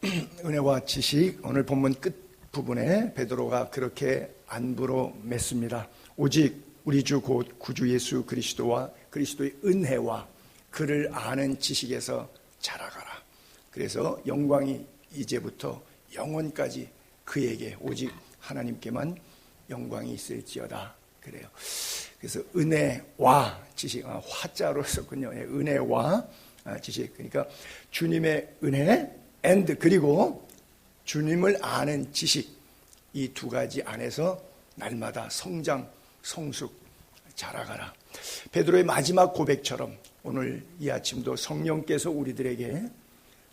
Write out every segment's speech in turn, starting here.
은혜와 지식, 오늘 본문 끝 부분에 베드로가 그렇게 안부로 맺습니다. 오직 우리 주 곧 구주 예수 그리스도와 그리스도의 은혜와 그를 아는 지식에서 자라가라. 그래서 영광이 이제부터 영원까지 그에게 오직 하나님께만 영광이 있을지어다. 그래요. 그래서 은혜와 지식, 화자로 썼군요. 은혜와 지식. 그러니까 주님의 은혜 and 그리고 주님을 아는 지식, 이 두 가지 안에서 날마다 성장, 성숙, 자라가라. 베드로의 마지막 고백처럼 오늘 이 아침도 성령께서 우리들에게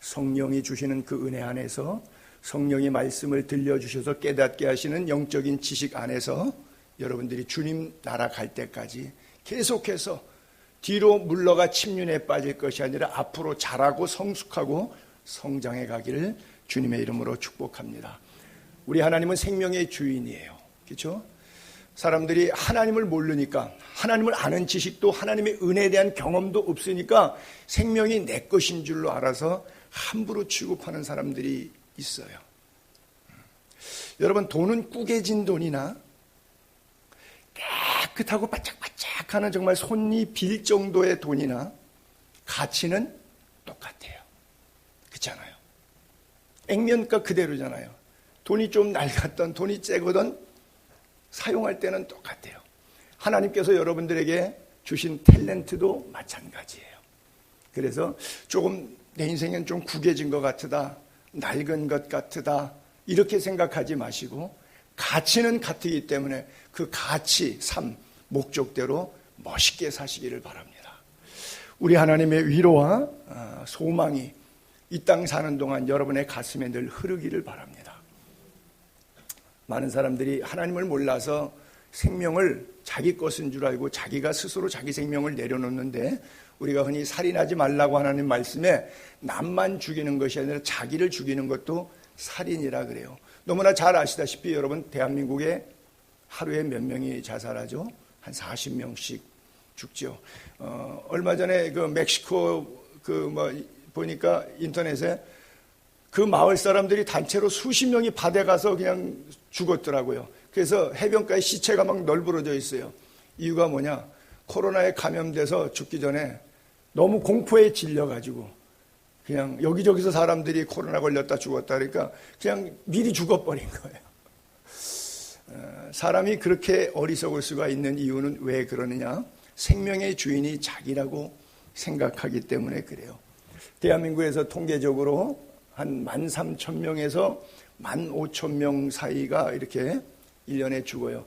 성령이 주시는 그 은혜 안에서 성령의 말씀을 들려주셔서 깨닫게 하시는 영적인 지식 안에서 여러분들이 주님 나라 갈 때까지 계속해서 뒤로 물러가 침륜에 빠질 것이 아니라 앞으로 자라고 성숙하고 성장해 가기를 주님의 이름으로 축복합니다. 우리 하나님은 생명의 주인이에요. 그렇죠? 사람들이 하나님을 모르니까, 하나님을 아는 지식도 하나님의 은혜에 대한 경험도 없으니까 생명이 내 것인 줄로 알아서 함부로 취급하는 사람들이 있어요. 여러분, 돈은 꾸겨진 돈이나 깨끗하고 바짝바짝하는 정말 손이 빌 정도의 돈이나 가치는 똑같아요. 그렇잖아요. 액면가 그대로잖아요. 돈이 좀 낡았던, 돈이 째거든 사용할 때는 똑같아요. 하나님께서 여러분들에게 주신 탤런트도 마찬가지예요. 그래서 조금 내 인생은 좀 구겨진 것 같으다, 낡은 것 같으다, 이렇게 생각하지 마시고 가치는 같기 때문에 그 가치, 삶, 목적대로 멋있게 사시기를 바랍니다. 우리 하나님의 위로와 소망이 이 땅 사는 동안 여러분의 가슴에 늘 흐르기를 바랍니다. 많은 사람들이 하나님을 몰라서 생명을 자기 것인 줄 알고 자기가 스스로 자기 생명을 내려놓는데, 우리가 흔히 살인하지 말라고 하나님 말씀에 남만 죽이는 것이 아니라 자기를 죽이는 것도 살인이라 그래요. 너무나 잘 아시다시피 여러분, 대한민국에 하루에 몇 명이 자살하죠? 한 40명씩 죽죠. 얼마 전에 그 멕시코 보니까 인터넷에 그 마을 사람들이 단체로 수십 명이 바다에 가서 그냥 죽었더라고요. 그래서 해변가에 시체가 막 널브러져 있어요. 이유가 뭐냐? 코로나에 감염돼서 죽기 전에 너무 공포에 질려가지고 그냥 여기저기서 사람들이 코로나 걸렸다 죽었다 그러니까 그냥 미리 죽어버린 거예요. 사람이 그렇게 어리석을 수가 있는 이유는 왜 그러느냐? 생명의 주인이 자기라고 생각하기 때문에 그래요. 대한민국에서 통계적으로 한 13,000명에서 15,000명 사이가 이렇게 1년에 죽어요.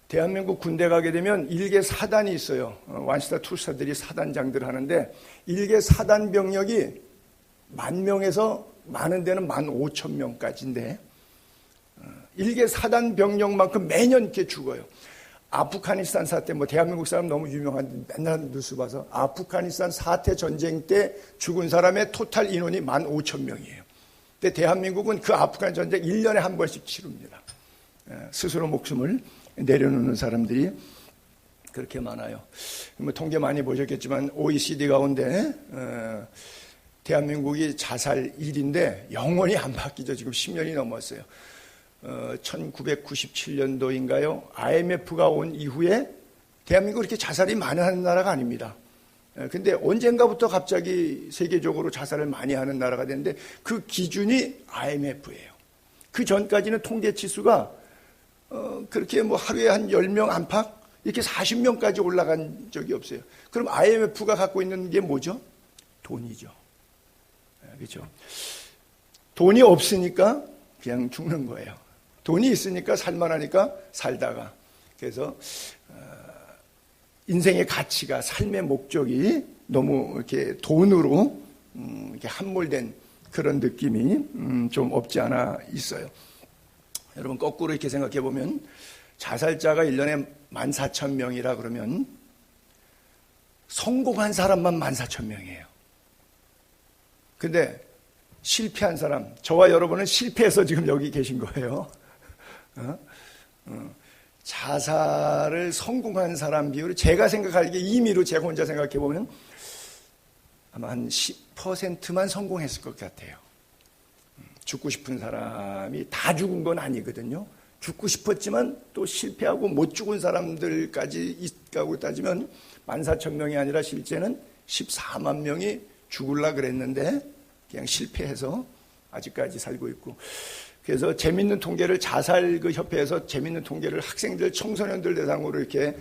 대한민국 군대 가게 되면 일개 사단이 있어요. 완스타 투사들이 사단장들을 하는데 일개 사단 병력이 10,000명에서 많은 데는 15,000명까지인데 일개 사단 병력만큼 매년 이렇게 죽어요. 아프가니스탄 사태, 대한민국 사람 너무 유명한데 맨날 뉴스 봐서 아프가니스탄 사태 전쟁 때 죽은 사람의 토탈 인원이 15,000명이에요. 근데 대한민국은 그 아프간 전쟁 1년에 한 번씩 치릅니다. 스스로 목숨을 내려놓는 사람들이 그렇게 많아요. 통계 많이 보셨겠지만 OECD 가운데 대한민국이 자살 1위인데 영원히 안 바뀌죠. 지금 10년이 넘었어요. 1997년도인가요? IMF가 온 이후에 대한민국은 그렇게 자살이 많이 하는 나라가 아닙니다. 근데 언젠가부터 갑자기 세계적으로 자살을 많이 하는 나라가 됐는데 그 기준이 IMF예요. 그 전까지는 통계 치수가 그렇게 하루에 한 10명 안팎 이렇게 40명까지 올라간 적이 없어요. 그럼 IMF가 갖고 있는 게 뭐죠? 돈이죠. 그렇죠? 돈이 없으니까 그냥 죽는 거예요. 돈이 있으니까 살만하니까 살다가. 그래서 인생의 가치가, 삶의 목적이 너무 이렇게 돈으로 이렇게 함몰된 그런 느낌이 좀 없지 않아 있어요. 여러분, 거꾸로 이렇게 생각해 보면 자살자가 1년에 14,000명이라 그러면 성공한 사람만 14,000명이에요. 근데 실패한 사람, 저와 여러분은 실패해서 지금 여기 계신 거예요. 자살을 성공한 사람 비율이 제가 생각하기에 임의로 제가 혼자 생각해 보면 아마 한 10%만 성공했을 것 같아요. 죽고 싶은 사람이 다 죽은 건 아니거든요. 죽고 싶었지만 또 실패하고 못 죽은 사람들까지 있다고 따지면 14,000명이 아니라 실제는 14만 명이 죽으려 그랬는데 그냥 실패해서 아직까지 살고 있고. 그래서 재밌는 통계를 자살 그 협회에서 재밌는 통계를 학생들, 청소년들 대상으로 이렇게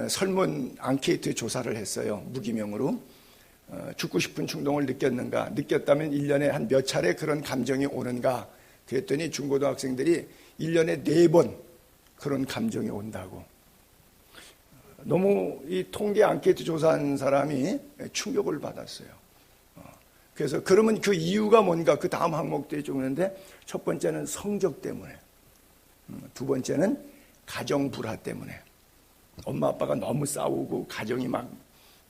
설문 앙케이트 조사를 했어요. 무기명으로. 죽고 싶은 충동을 느꼈는가? 느꼈다면 1년에 한 몇 차례 그런 감정이 오는가? 그랬더니 중고등학생들이 1년에 4번 그런 감정이 온다고. 너무 이 통계 앙케이트 조사한 사람이 충격을 받았어요. 그래서 그러면 그 이유가 뭔가 그 다음 항목들이 좀 있는데 첫 번째는 성적 때문에, 두 번째는 가정 불화 때문에. 엄마 아빠가 너무 싸우고 가정이 막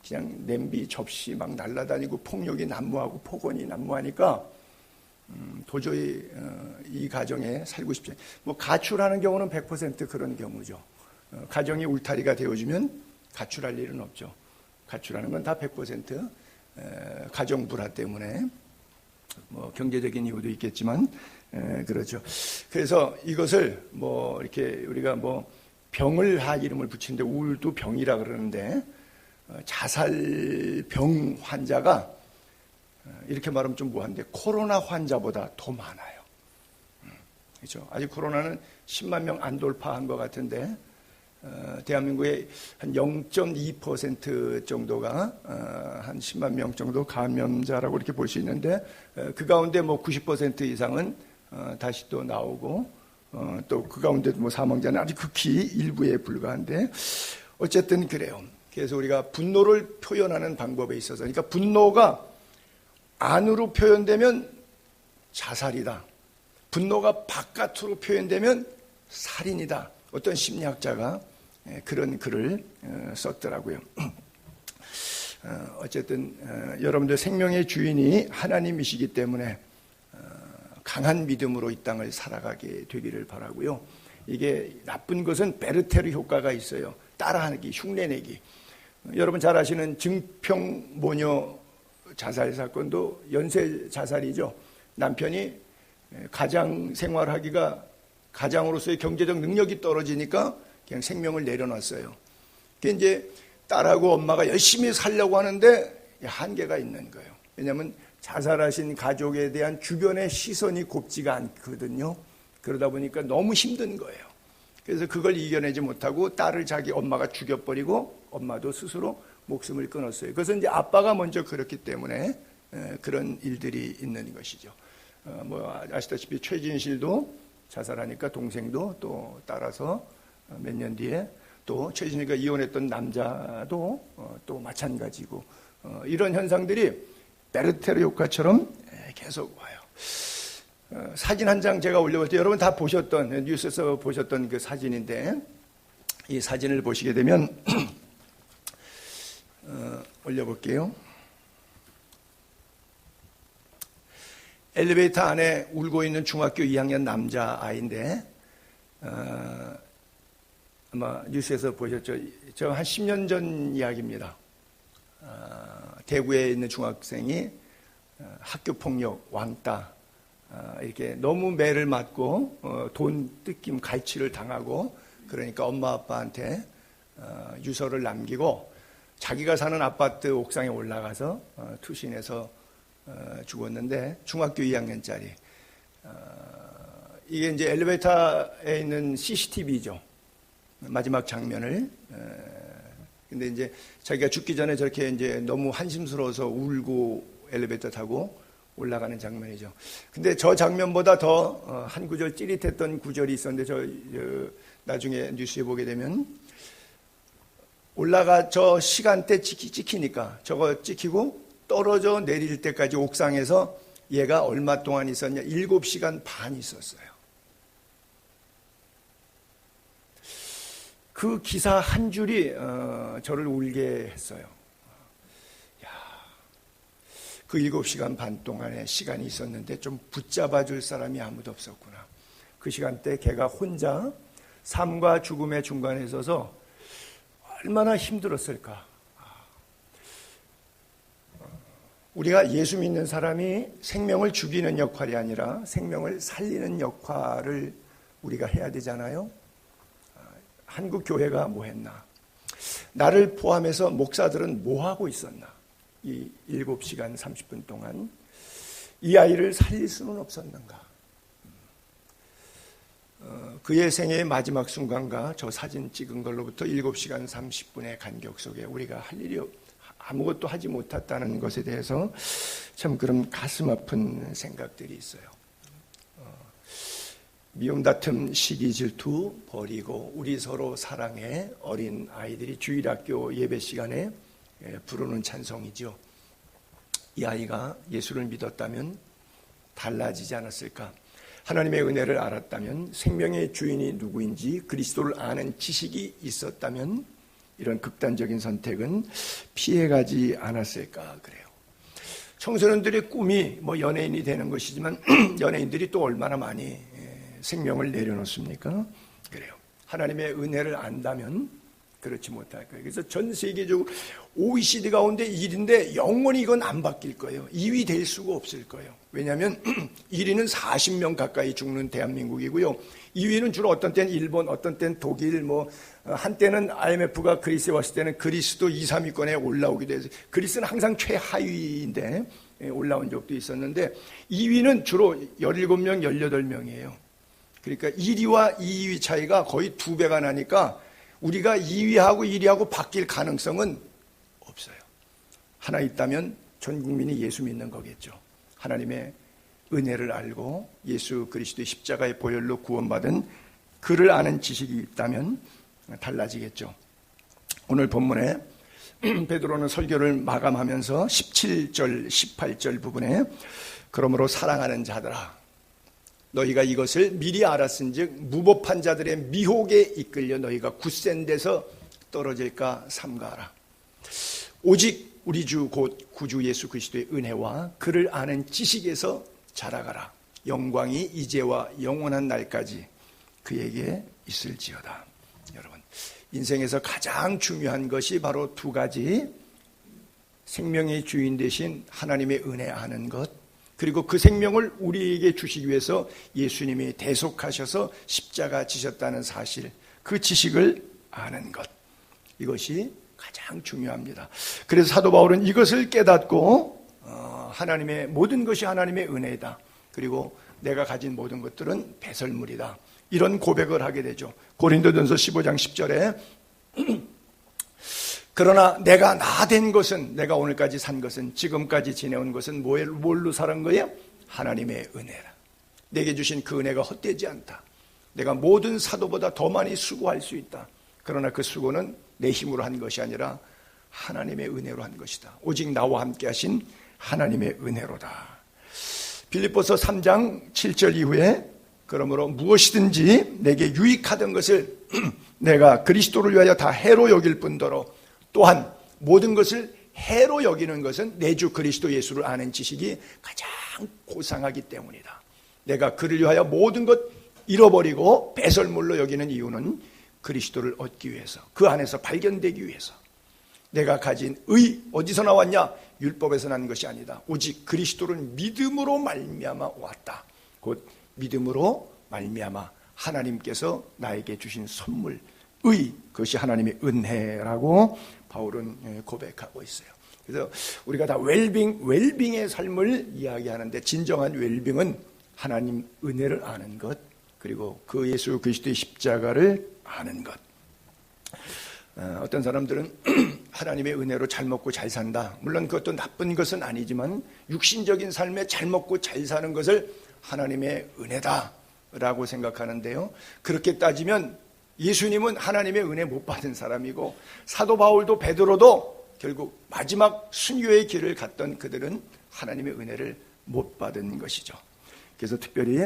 그냥 냄비 접시 막 날아다니고 폭력이 난무하고 폭언이 난무하니까 도저히 이 가정에 살고 싶지 않아요. 뭐 가출하는 경우는 100% 그런 경우죠. 가정이 울타리가 되어주면 가출할 일은 없죠. 가출하는 건 다 100% 가정 불화 때문에, 뭐 경제적인 이유도 있겠지만 그렇죠. 그래서 이것을 뭐 이렇게 우리가 뭐 병을 하 이름을 붙이는데 우울도 병이라 그러는데 자살병 환자가 이렇게 말하면 좀 뭐한데 코로나 환자보다 더 많아요. 그렇죠. 아직 코로나는 10만 명 안 돌파한 것 같은데 대한민국의 한 0.2% 정도가 한 10만 명 정도 감염자라고 이렇게 볼 수 있는데 그 가운데 뭐 90% 이상은 다시 또 나오고 또 그 가운데 뭐 사망자는 아주 극히 일부에 불과한데 어쨌든 그래요. 그래서 우리가 분노를 표현하는 방법에 있어서, 그러니까 분노가 안으로 표현되면 자살이다. 분노가 바깥으로 표현되면 살인이다. 어떤 심리학자가 그런 글을 썼더라고요. 어쨌든 여러분들 생명의 주인이 하나님이시기 때문에 강한 믿음으로 이 땅을 살아가게 되기를 바라고요. 이게 나쁜 것은 베르테르 효과가 있어요. 따라하기, 흉내내기. 여러분 잘 아시는 증평모녀 자살 사건도 연쇄 자살이죠. 남편이 가장 생활하기가, 가장으로서의 경제적 능력이 떨어지니까 그냥 생명을 내려놨어요. 그게 이제 딸하고 엄마가 열심히 살려고 하는데 한계가 있는 거예요. 왜냐하면 자살하신 가족에 대한 주변의 시선이 곱지가 않거든요. 그러다 보니까 너무 힘든 거예요. 그래서 그걸 이겨내지 못하고 딸을 자기 엄마가 죽여버리고 엄마도 스스로 목숨을 끊었어요. 그래서 이제 아빠가 먼저 그렇기 때문에 그런 일들이 있는 것이죠. 뭐 아시다시피 최진실도 자살하니까 동생도 또 따라서 몇 년 뒤에 또 최진실과 이혼했던 남자도 또 마찬가지고, 이런 현상들이 베르테르 효과처럼 계속 와요. 사진 한 장 제가 올려볼 때 여러분 다 보셨던, 뉴스에서 보셨던 그 사진인데, 이 사진을 보시게 되면 올려볼게요. 엘리베이터 안에 울고 있는 중학교 2학년 남자아이인데, 아마 뉴스에서 보셨죠. 저 한 10년 전 이야기입니다. 대구에 있는 중학생이 학교폭력, 왕따, 이렇게 너무 매를 맞고 돈 뜯김, 갈취를 당하고, 그러니까 엄마 아빠한테 유서를 남기고 자기가 사는 아파트 옥상에 올라가서 투신해서 죽었는데, 중학교 2학년짜리. 이게 이제 엘리베이터에 있는 CCTV죠. 마지막 장면을. 근데 이제 자기가 죽기 전에 저렇게 이제 너무 한심스러워서 울고 엘리베이터 타고 올라가는 장면이죠. 근데 저 장면보다 더 한 구절 찌릿했던 구절이 있었는데, 저 나중에 뉴스에 보게 되면 저 시간대 찍히니까 저거 찍히고 떨어져 내릴 때까지 옥상에서 얘가 얼마 동안 있었냐? 7시간 반 있었어요. 그 기사 한 줄이 저를 울게 했어요. 야, 그 7시간 반 동안의 시간이 있었는데 좀 붙잡아 줄 사람이 아무도 없었구나. 그 시간대 걔가 혼자 삶과 죽음의 중간에 있어서 얼마나 힘들었을까. 우리가 예수 믿는 사람이 생명을 죽이는 역할이 아니라 생명을 살리는 역할을 우리가 해야 되잖아요. 한국 교회가 뭐 했나? 나를 포함해서 목사들은 뭐 하고 있었나? 이 7시간 30분 동안 이 아이를 살릴 수는 없었는가? 그의 생애의 마지막 순간과 저 사진 찍은 걸로부터 7시간 30분의 간격 속에 우리가 할 일이 아무것도 하지 못했다는 것에 대해서 참 그런 가슴 아픈 생각들이 있어요. 미움, 다툼, 시기, 질투 버리고 우리 서로 사랑해. 어린 아이들이 주일학교 예배 시간에 부르는 찬송이죠. 이 아이가 예수를 믿었다면 달라지지 않았을까? 하나님의 은혜를 알았다면, 생명의 주인이 누구인지 그리스도를 아는 지식이 있었다면 이런 극단적인 선택은 피해가지 않았을까 그래요. 청소년들의 꿈이 뭐 연예인이 되는 것이지만 연예인들이 또 얼마나 많이 생명을 내려놓습니까? 그래요. 하나님의 은혜를 안다면 그렇지 못할 거예요. 그래서 전 세계적으로 OECD 가운데 1위인데 영원히 이건 안 바뀔 거예요. 2위 될 수가 없을 거예요. 왜냐하면 1위는 40명 가까이 죽는 대한민국이고요. 2위는 주로 어떤 때는 일본, 어떤 때는 독일, 한때는 IMF가 그리스에 왔을 때는 그리스도 2, 3위권에 올라오기도 해서 그리스는 항상 최하위인데 올라온 적도 있었는데 2위는 주로 17명, 18명이에요. 그러니까 1위와 2위 차이가 거의 2배가 나니까 우리가 2위하고 1위하고 바뀔 가능성은 없어요. 하나 있다면 전 국민이 예수 믿는 거겠죠. 하나님의 은혜를 알고 예수 그리스도의 십자가의 보혈로 구원받은 그를 아는 지식이 있다면 달라지겠죠. 오늘 본문에 베드로는 설교를 마감하면서 17절, 18절 부분에 그러므로 사랑하는 자들아 너희가 이것을 미리 알았은즉 무법한 자들의 미혹에 이끌려 너희가 굳센 데서 떨어질까 삼가하라. 오직 우리 주 곧 구주 예수 그리스도의 은혜와 그를 아는 지식에서 자라가라. 영광이 이제와 영원한 날까지 그에게 있을지어다. 여러분, 인생에서 가장 중요한 것이 바로 두 가지. 생명의 주인 되신 하나님의 은혜 아는 것, 그리고 그 생명을 우리에게 주시기 위해서 예수님이 대속하셔서 십자가 지셨다는 사실, 그 지식을 아는 것, 이것이 가장 중요합니다. 그래서 사도 바울은 이것을 깨닫고 하나님의 모든 것이 하나님의 은혜이다. 그리고 내가 가진 모든 것들은 배설물이다. 이런 고백을 하게 되죠. 고린도전서 15장 10절에 그러나 내가 나 된 것은, 내가 오늘까지 산 것은, 지금까지 지내온 것은 뭘로 살은 거예요? 하나님의 은혜라. 내게 주신 그 은혜가 헛되지 않다. 내가 모든 사도보다 더 많이 수고할 수 있다. 그러나 그 수고는 내 힘으로 한 것이 아니라 하나님의 은혜로 한 것이다. 오직 나와 함께 하신 하나님의 은혜로다. 빌립보서 3장 7절 이후에 그러므로 무엇이든지 내게 유익하던 것을 내가 그리스도를 위하여 다 해로 여길 뿐더러 또한 모든 것을 해로 여기는 것은 내 주 그리스도 예수를 아는 지식이 가장 고상하기 때문이다. 내가 그를 위하여 모든 것 잃어버리고 배설물로 여기는 이유는 그리스도를 얻기 위해서, 그 안에서 발견되기 위해서. 내가 가진 의 어디서 나왔냐? 율법에서 난 것이 아니다. 오직 그리스도를 믿음으로 말미암아 왔다. 곧 믿음으로 말미암아 하나님께서 나에게 주신 선물, 의, 그것이 하나님의 은혜라고 바울은 고백하고 있어요. 그래서 우리가 다 웰빙의 삶을 이야기하는데 진정한 웰빙은 하나님 은혜를 아는 것, 그리고 그 예수 그리스도의 십자가를 아는 것. 어떤 사람들은 하나님의 은혜로 잘 먹고 잘 산다. 물론 그것도 나쁜 것은 아니지만 육신적인 삶에 잘 먹고 잘 사는 것을 하나님의 은혜다라고 생각하는데요. 그렇게 따지면 예수님은 하나님의 은혜 못 받은 사람이고 사도 바울도 베드로도 결국 마지막 순교의 길을 갔던 그들은 하나님의 은혜를 못 받은 것이죠. 그래서 특별히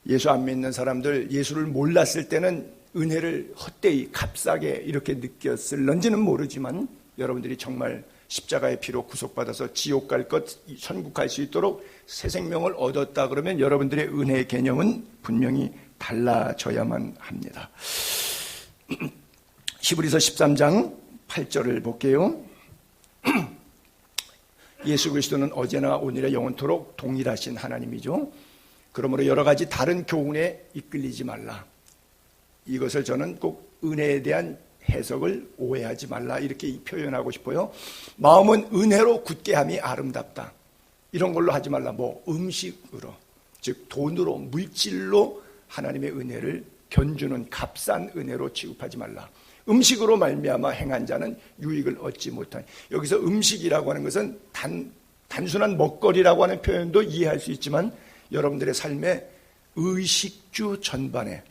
예수 안 믿는 사람들, 예수를 몰랐을 때는 은혜를 헛되이 값싸게 이렇게 느꼈을런지는 모르지만 여러분들이 정말 십자가의 피로 구속받아서 지옥 갈 것, 천국 갈 수 있도록 새 생명을 얻었다 그러면 여러분들의 은혜의 개념은 분명히 달라져야만 합니다. 히브리서 13장 8절을 볼게요. 예수 그리스도는 어제나 오늘에 영원토록 동일하신 하나님이죠. 그러므로 여러 가지 다른 교훈에 이끌리지 말라. 이것을 저는 꼭 은혜에 대한 해석을 오해하지 말라 이렇게 표현하고 싶어요. 마음은 은혜로 굳게 함이 아름답다. 이런 걸로 하지 말라. 뭐 음식으로, 즉 돈으로, 물질로 하나님의 은혜를 견주는 값싼 은혜로 취급하지 말라. 음식으로 말미암아 행한 자는 유익을 얻지 못하니. 여기서 음식이라고 하는 것은 단순한 먹거리라고 하는 표현도 이해할 수 있지만 여러분들의 삶의 의식주 전반에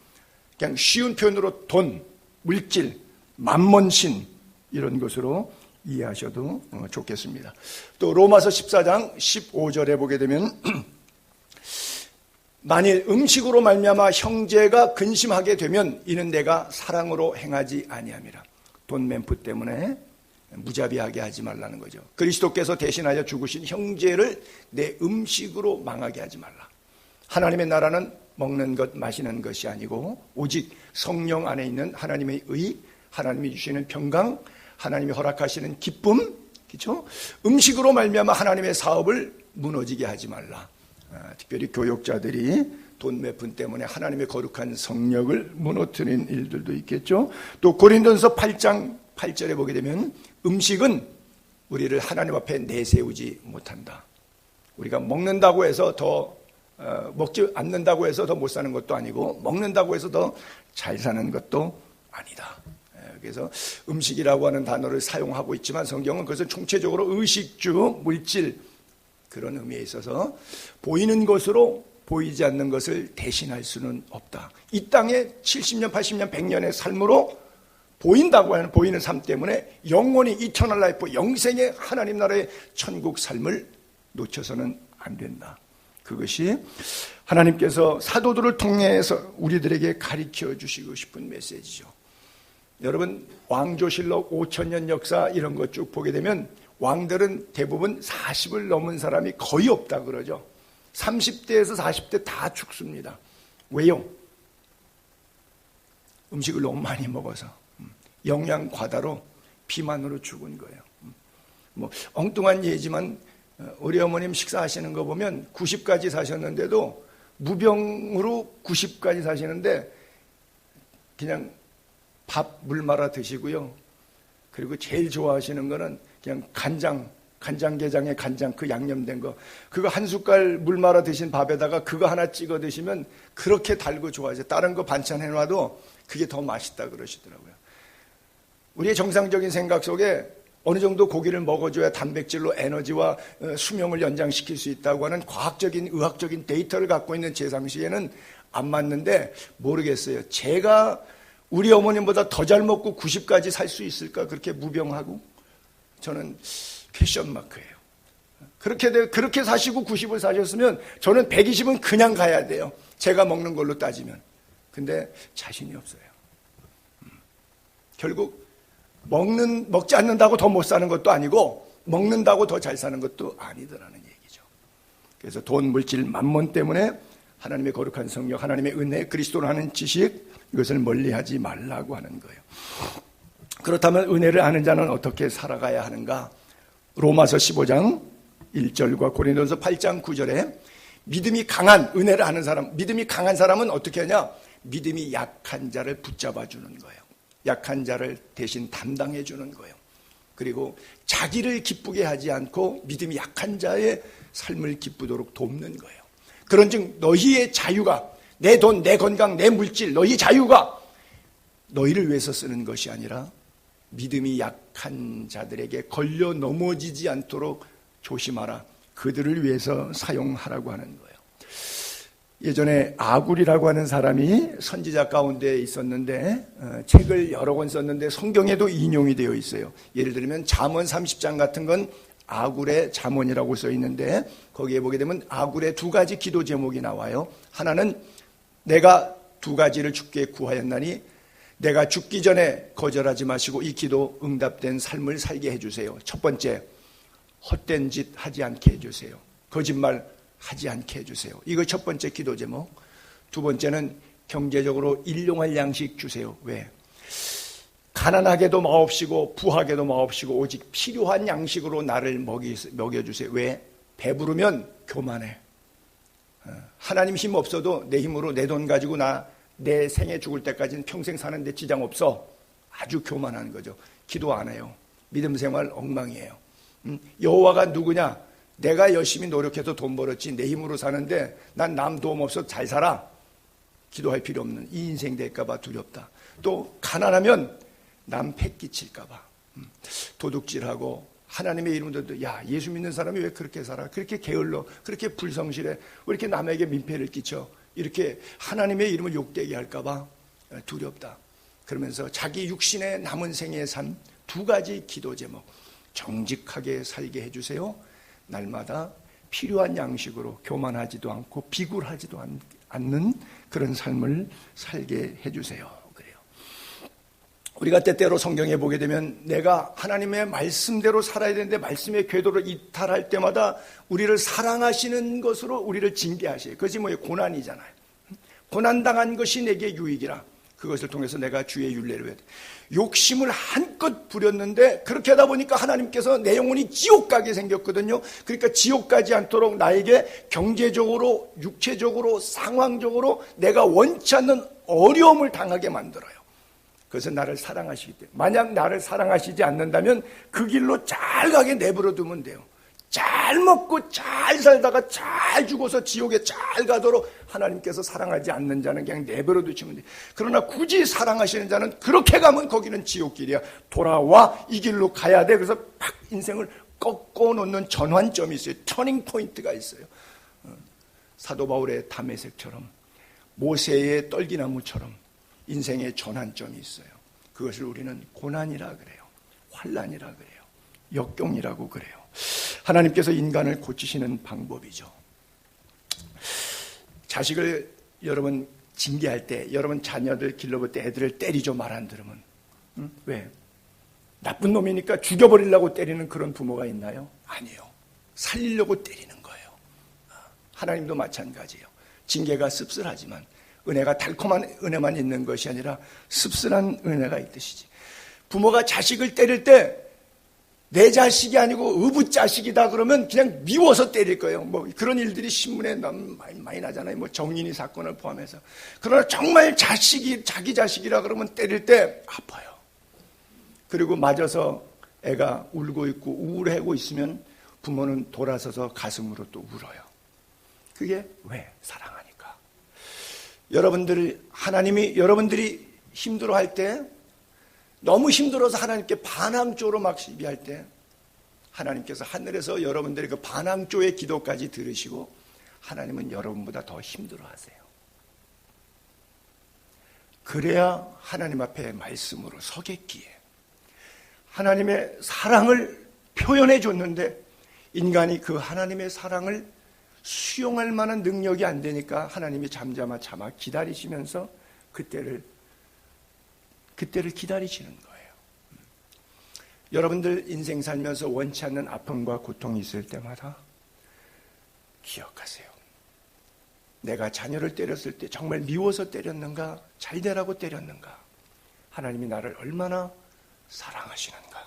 그냥 쉬운 표현으로 돈, 물질, 만몬신 이런 것으로 이해하셔도 좋겠습니다. 또 로마서 14장 15절에 보게 되면 만일 음식으로 말미암아 형제가 근심하게 되면 이는 내가 사랑으로 행하지 아니함이라. 돈 멘프 때문에 무자비하게 하지 말라는 거죠. 그리스도께서 대신하여 죽으신 형제를 내 음식으로 망하게 하지 말라. 하나님의 나라는 먹는 것, 마시는 것이 아니고 오직 성령 안에 있는 하나님의 의, 하나님이 주시는 평강, 하나님이 허락하시는 기쁨, 그렇죠? 음식으로 말미암아 하나님의 사업을 무너지게 하지 말라. 특별히 교역자들이 돈 몇 푼 때문에 하나님의 거룩한 성령을 무너뜨린 일들도 있겠죠. 또 고린도전서 8장 8절에 보게 되면 음식은 우리를 하나님 앞에 내세우지 못한다. 우리가 먹는다고 해서 먹지 않는다고 해서 더 못 사는 것도 아니고 먹는다고 해서 더 잘 사는 것도 아니다. 그래서 음식이라고 하는 단어를 사용하고 있지만 성경은 그것을 총체적으로 의식주, 물질 그런 의미에 있어서 보이는 것으로 보이지 않는 것을 대신할 수는 없다. 이 땅에 70년, 80년, 100년의 삶으로 보인다고 하는 보이는 삶 때문에 영원히 이터널 라이프, 영생의 하나님 나라의 천국 삶을 놓쳐서는 안 된다. 그것이 하나님께서 사도들을 통해서 우리들에게 가르쳐 주시고 싶은 메시지죠. 여러분 왕조실록 5000년 역사 이런 것 쭉 보게 되면 왕들은 대부분 40을 넘은 사람이 거의 없다 그러죠. 30대에서 40대 다 죽습니다. 왜요? 음식을 너무 많이 먹어서 영양 과다로 비만으로 죽은 거예요. 뭐 엉뚱한 예지만 우리 어머님 식사하시는 거 보면 90까지 사셨는데도 무병으로 90까지 사시는데 그냥 밥 물 말아 드시고요. 그리고 제일 좋아하시는 거는 그냥 간장게장에 간장 그 양념된 거 그거 한 숟갈 물 말아 드신 밥에다가 그거 하나 찍어 드시면 그렇게 달고 좋아하세요. 다른 거 반찬 해놔도 그게 더 맛있다 그러시더라고요. 우리의 정상적인 생각 속에 어느 정도 고기를 먹어줘야 단백질로 에너지와 수명을 연장시킬 수 있다고 하는 과학적인 의학적인 데이터를 갖고 있는 제 상식에는 안 맞는데 모르겠어요. 제가 우리 어머님보다 더 잘 먹고 90까지 살 수 있을까? 그렇게 무병하고 저는 퀘션 마크예요. 그렇게 사시고 90을 사셨으면 저는 120은 그냥 가야 돼요. 제가 먹는 걸로 따지면. 근데 자신이 없어요. 결국 먹지 않는다고 더 못 사는 것도 아니고 먹는다고 더 잘 사는 것도 아니더라는 얘기죠. 그래서 돈, 물질, 만몬 때문에 하나님의 거룩한 성령, 하나님의 은혜, 그리스도를 아는 지식 이것을 멀리하지 말라고 하는 거예요. 그렇다면 은혜를 아는 자는 어떻게 살아가야 하는가? 로마서 15장 1절과 고린도전서 8장 9절에 믿음이 강한 은혜를 아는 사람, 믿음이 강한 사람은 어떻게 하냐? 믿음이 약한 자를 붙잡아 주는 거예요. 약한 자를 대신 담당해 주는 거예요. 그리고 자기를 기쁘게 하지 않고 믿음이 약한 자의 삶을 기쁘도록 돕는 거예요. 그런즉 너희의 자유가 내 돈, 내 건강, 내 물질, 너희 자유가 너희를 위해서 쓰는 것이 아니라 믿음이 약한 자들에게 걸려 넘어지지 않도록 조심하라. 그들을 위해서 사용하라고 하는 거예요. 예전에 아굴이라고 하는 사람이 선지자 가운데 있었는데 책을 여러 권 썼는데 성경에도 인용이 되어 있어요. 예를 들면 잠언 30장 같은 건 아굴의 잠언이라고 써 있는데 거기에 보게 되면 아굴의 두 가지 기도 제목이 나와요. 하나는 내가 두 가지를 주께 구하였나니 내가 죽기 전에 거절하지 마시고 이 기도 응답된 삶을 살게 해주세요. 첫 번째, 헛된 짓 하지 않게 해주세요. 거짓말 하지 않게 해주세요. 이거 첫 번째 기도 제목. 두 번째는 경제적으로 일용할 양식 주세요. 왜? 가난하게도 마옵시고 부하게도 마옵시고 오직 필요한 양식으로 나를 먹여주세요. 왜? 배부르면 교만해. 하나님 힘 없어도 내 힘으로 내 돈 가지고 내 생에 죽을 때까지는 평생 사는데 지장 없어. 아주 교만한 거죠. 기도 안 해요. 믿음 생활 엉망이에요. 여호와가 누구냐? 내가 열심히 노력해서 돈 벌었지 내 힘으로 사는데 난 남 도움 없어 잘 살아. 기도할 필요 없는 이 인생 될까 봐 두렵다. 또 가난하면 남 패 끼칠까 봐 도둑질하고 하나님의 이름으로 야 예수 믿는 사람이 왜 그렇게 살아? 그렇게 게을러? 그렇게 불성실해? 왜 이렇게 남에게 민폐를 끼쳐? 이렇게 하나님의 이름을 욕되게 할까 봐 두렵다. 그러면서 자기 육신의 남은 생의 삶 2가지 기도 제목. 정직하게 살게 해주세요. 날마다 필요한 양식으로 교만하지도 않고 비굴하지도 않는 그런 삶을 살게 해주세요. 그래요. 우리가 때때로 성경에 보게 되면 내가 하나님의 말씀대로 살아야 되는데 말씀의 궤도를 이탈할 때마다 우리를 사랑하시는 것으로 우리를 징계하셔요. 그것이 뭐예요? 고난이잖아요. 고난당한 것이 내게 유익이라. 그것을 통해서 내가 주의 율례를 해야 돼. 욕심을 한껏 부렸는데 그렇게 하다 보니까 하나님께서 내 영혼이 지옥 가게 생겼거든요. 그러니까 지옥 가지 않도록 나에게 경제적으로 육체적으로 상황적으로 내가 원치 않는 어려움을 당하게 만들어요. 그것은 나를 사랑하시기 때문에. 만약 나를 사랑하시지 않는다면 그 길로 잘 가게 내버려 두면 돼요. 잘 먹고 잘 살다가 잘 죽어서 지옥에 잘 가도록 하나님께서 사랑하지 않는 자는 그냥 내버려 두시면 돼요. 그러나 굳이 사랑하시는 자는 그렇게 가면 거기는 지옥길이야. 돌아와 이 길로 가야 돼. 그래서 팍 인생을 꺾어 놓는 전환점이 있어요. 터닝 포인트가 있어요. 사도 바울의 다메섹처럼 모세의 떨기나무처럼 인생의 전환점이 있어요. 그것을 우리는 고난이라 그래요. 환난이라 그래요. 역경이라고 그래요. 하나님께서 인간을 고치시는 방법이죠. 자식을 여러분 징계할 때, 여러분 자녀들 길러볼 때 애들을 때리죠. 말 안 들으면. 왜? 나쁜 놈이니까 죽여버리려고 때리는 그런 부모가 있나요? 아니요. 살리려고 때리는 거예요. 하나님도 마찬가지예요. 징계가 씁쓸하지만 은혜가 달콤한 은혜만 있는 것이 아니라 씁쓸한 은혜가 있듯이지. 부모가 자식을 때릴 때 내 자식이 아니고 의붓 자식이다 그러면 그냥 미워서 때릴 거예요. 뭐 그런 일들이 신문에 많이 나잖아요. 뭐 정인이 사건을 포함해서. 그러나 정말 자기 자식이라 그러면 때릴 때 아파요. 그리고 맞아서 애가 울고 있고 우울해하고 있으면 부모는 돌아서서 가슴으로 또 울어요. 그게 왜? 사랑하니까. 여러분들이 힘들어할 때, 너무 힘들어서 하나님께 반항조로 막 시비할 때 하나님께서 하늘에서 여러분들의 그 반항조의 기도까지 들으시고 하나님은 여러분보다 더 힘들어하세요. 그래야 하나님 앞에 말씀으로 서겠기에 하나님의 사랑을 표현해 줬는데 인간이 그 하나님의 사랑을 수용할 만한 능력이 안 되니까 하나님이 잠잠아 기다리시면서 그때를 기다리시는 거예요. 여러분들 인생 살면서 원치 않는 아픔과 고통이 있을 때마다 기억하세요. 내가 자녀를 때렸을 때 정말 미워서 때렸는가? 잘 되라고 때렸는가? 하나님이 나를 얼마나 사랑하시는가?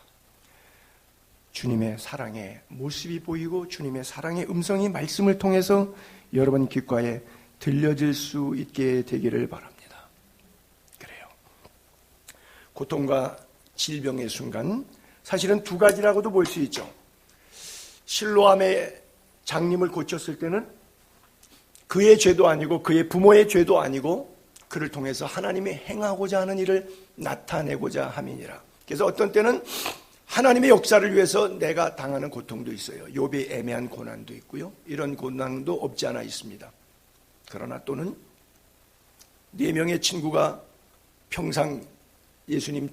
주님의 사랑의 모습이 보이고 주님의 사랑의 음성이 말씀을 통해서 여러분 귓가에 들려질 수 있게 되기를 바랍니다. 고통과 질병의 순간 사실은 2가지라고도 볼 수 있죠. 실로암의 장님을 고쳤을 때는 그의 죄도 아니고 그의 부모의 죄도 아니고 그를 통해서 하나님이 행하고자 하는 일을 나타내고자 함이니라. 그래서 어떤 때는 하나님의 역사를 위해서 내가 당하는 고통도 있어요. 욥의 애매한 고난도 있고요. 이런 고난도 없지 않아 있습니다. 그러나 또는 4명의 친구가 평상 예수님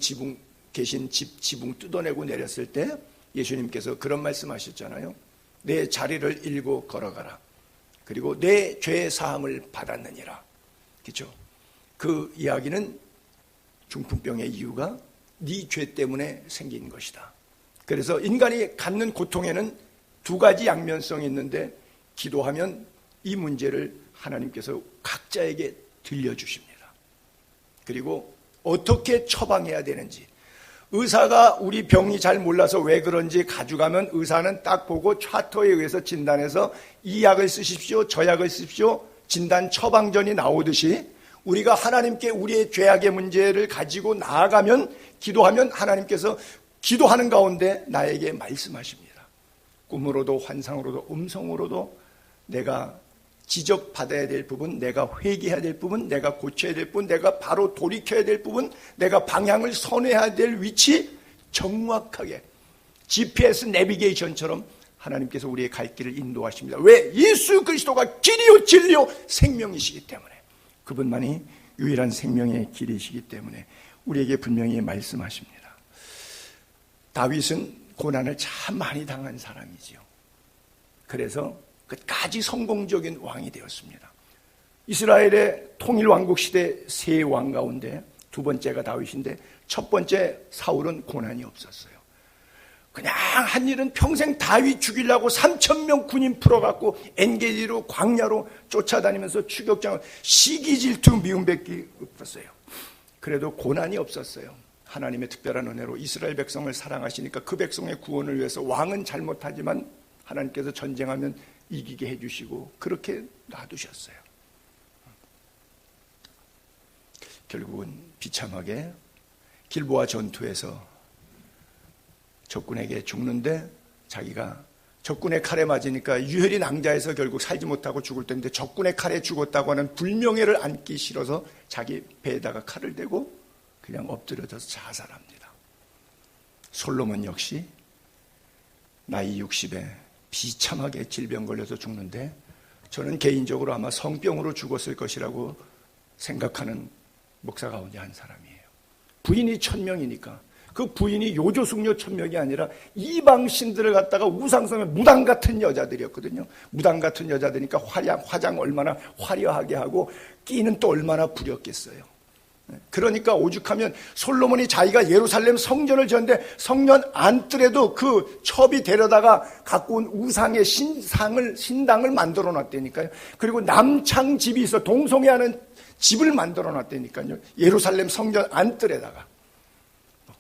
계신 집 지붕 뜯어내고 내렸을 때 예수님께서 그런 말씀하셨잖아요. 내 자리를 일고 걸어가라. 그리고 내 죄의 사함을 받았느니라. 그렇죠? 그 이야기는 중풍병의 이유가 네 죄 때문에 생긴 것이다. 그래서 인간이 갖는 고통에는 2가지 양면성이 있는데 기도하면 이 문제를 하나님께서 각자에게 들려주십니다. 그리고 어떻게 처방해야 되는지, 의사가 우리 병이 잘 몰라서 왜 그런지 가져가면 의사는 딱 보고 차트에 의해서 진단해서 이 약을 쓰십시오, 저 약을 쓰십시오, 진단 처방전이 나오듯이 우리가 하나님께 우리의 죄악의 문제를 가지고 나아가면, 기도하면 하나님께서 기도하는 가운데 나에게 말씀하십니다. 꿈으로도 환상으로도 음성으로도 내가 지적받아야 될 부분, 내가 회개해야 될 부분, 내가 고쳐야 될 부분, 내가 바로 돌이켜야 될 부분, 내가 방향을 선회해야 될 위치 정확하게 GPS 내비게이션처럼 하나님께서 우리의 갈 길을 인도하십니다. 왜? 예수 그리스도가 길이요 진리요 생명이시기 때문에, 그분만이 유일한 생명의 길이시기 때문에 우리에게 분명히 말씀하십니다. 다윗은 고난을 참 많이 당한 사람이지요. 그래서 끝까지 성공적인 왕이 되었습니다. 이스라엘의 통일왕국 시대 세 왕 가운데 두 번째가 다윗인데 첫 번째 사울은 고난이 없었어요. 그냥 한 일은 평생 다윗 죽이려고 3,000명 군인 풀어갖고 엔게디로 광야로 쫓아다니면서 추격장을 시기 질투 미움밖에 없었어요. 그래도 고난이 없었어요. 하나님의 특별한 은혜로 이스라엘 백성을 사랑하시니까 그 백성의 구원을 위해서 왕은 잘못하지만 하나님께서 전쟁하면 이기게 해주시고 그렇게 놔두셨어요. 결국은 비참하게 길보아 전투에서 적군에게 죽는데, 자기가 적군의 칼에 맞으니까 유혈이 낭자해서 결국 살지 못하고 죽을 텐데 적군의 칼에 죽었다고 하는 불명예를 안기 싫어서 자기 배에다가 칼을 대고 그냥 엎드려져서 자살합니다. 솔로몬 역시 나이 60에 비참하게 질병 걸려서 죽는데, 저는 개인적으로 아마 성병으로 죽었을 것이라고 생각하는 목사 가운데 한 사람이에요. 부인이 1,000명이니까 그 부인이 요조숙녀 1,000명이 아니라 이방 신들을 갖다가 우상성의 무당 같은 여자들이었거든요. 무당 같은 여자들이니까 화장 얼마나 화려하게 하고 끼는 또 얼마나 부렸겠어요. 그러니까 오죽하면 솔로몬이 자기가 예루살렘 성전을 지었는데 성전 안뜰에도 그 첩이 데려다가 갖고 온 우상의 신당을 만들어 놨다니까요. 그리고 남창집이 있어 동성애하는 집을 만들어 놨다니까요. 예루살렘 성전 안뜰에다가.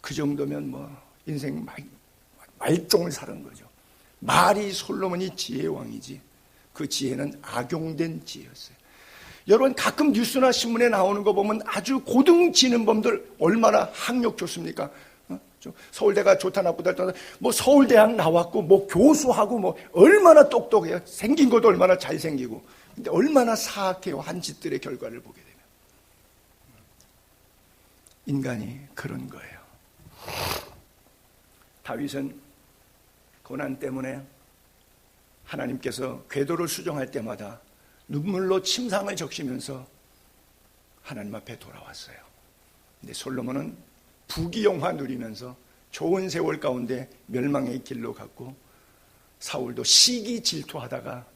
그 정도면 인생 말종을 사는 거죠. 말이 솔로몬이 지혜왕이지 그 지혜는 악용된 지혜였어요. 여러분 가끔 뉴스나 신문에 나오는 거 보면 아주 고등진흥범들 얼마나 학력 좋습니까? 서울대가 좋다 나쁘다 서울대학 나왔고 교수하고 얼마나 똑똑해요. 생긴 것도 얼마나 잘생기고. 근데 얼마나 사악해요. 한 짓들의 결과를 보게 되면. 인간이 그런 거예요. 다윗은 고난 때문에 하나님께서 궤도를 수정할 때마다 눈물로 침상을 적시면서 하나님 앞에 돌아왔어요. 근데 솔로몬은 부귀영화 누리면서 좋은 세월 가운데 멸망의 길로 갔고, 사울도 시기 질투하다가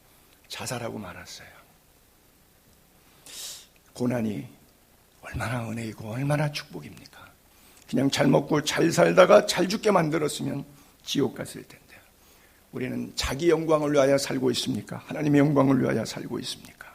자살하고 말았어요. 고난이 얼마나 은혜이고 얼마나 축복입니까? 그냥 잘 먹고 잘 살다가 잘 죽게 만들었으면 지옥 갔을 텐데, 우리는 자기 영광을 위하여 살고 있습니까? 하나님의 영광을 위하여 살고 있습니까?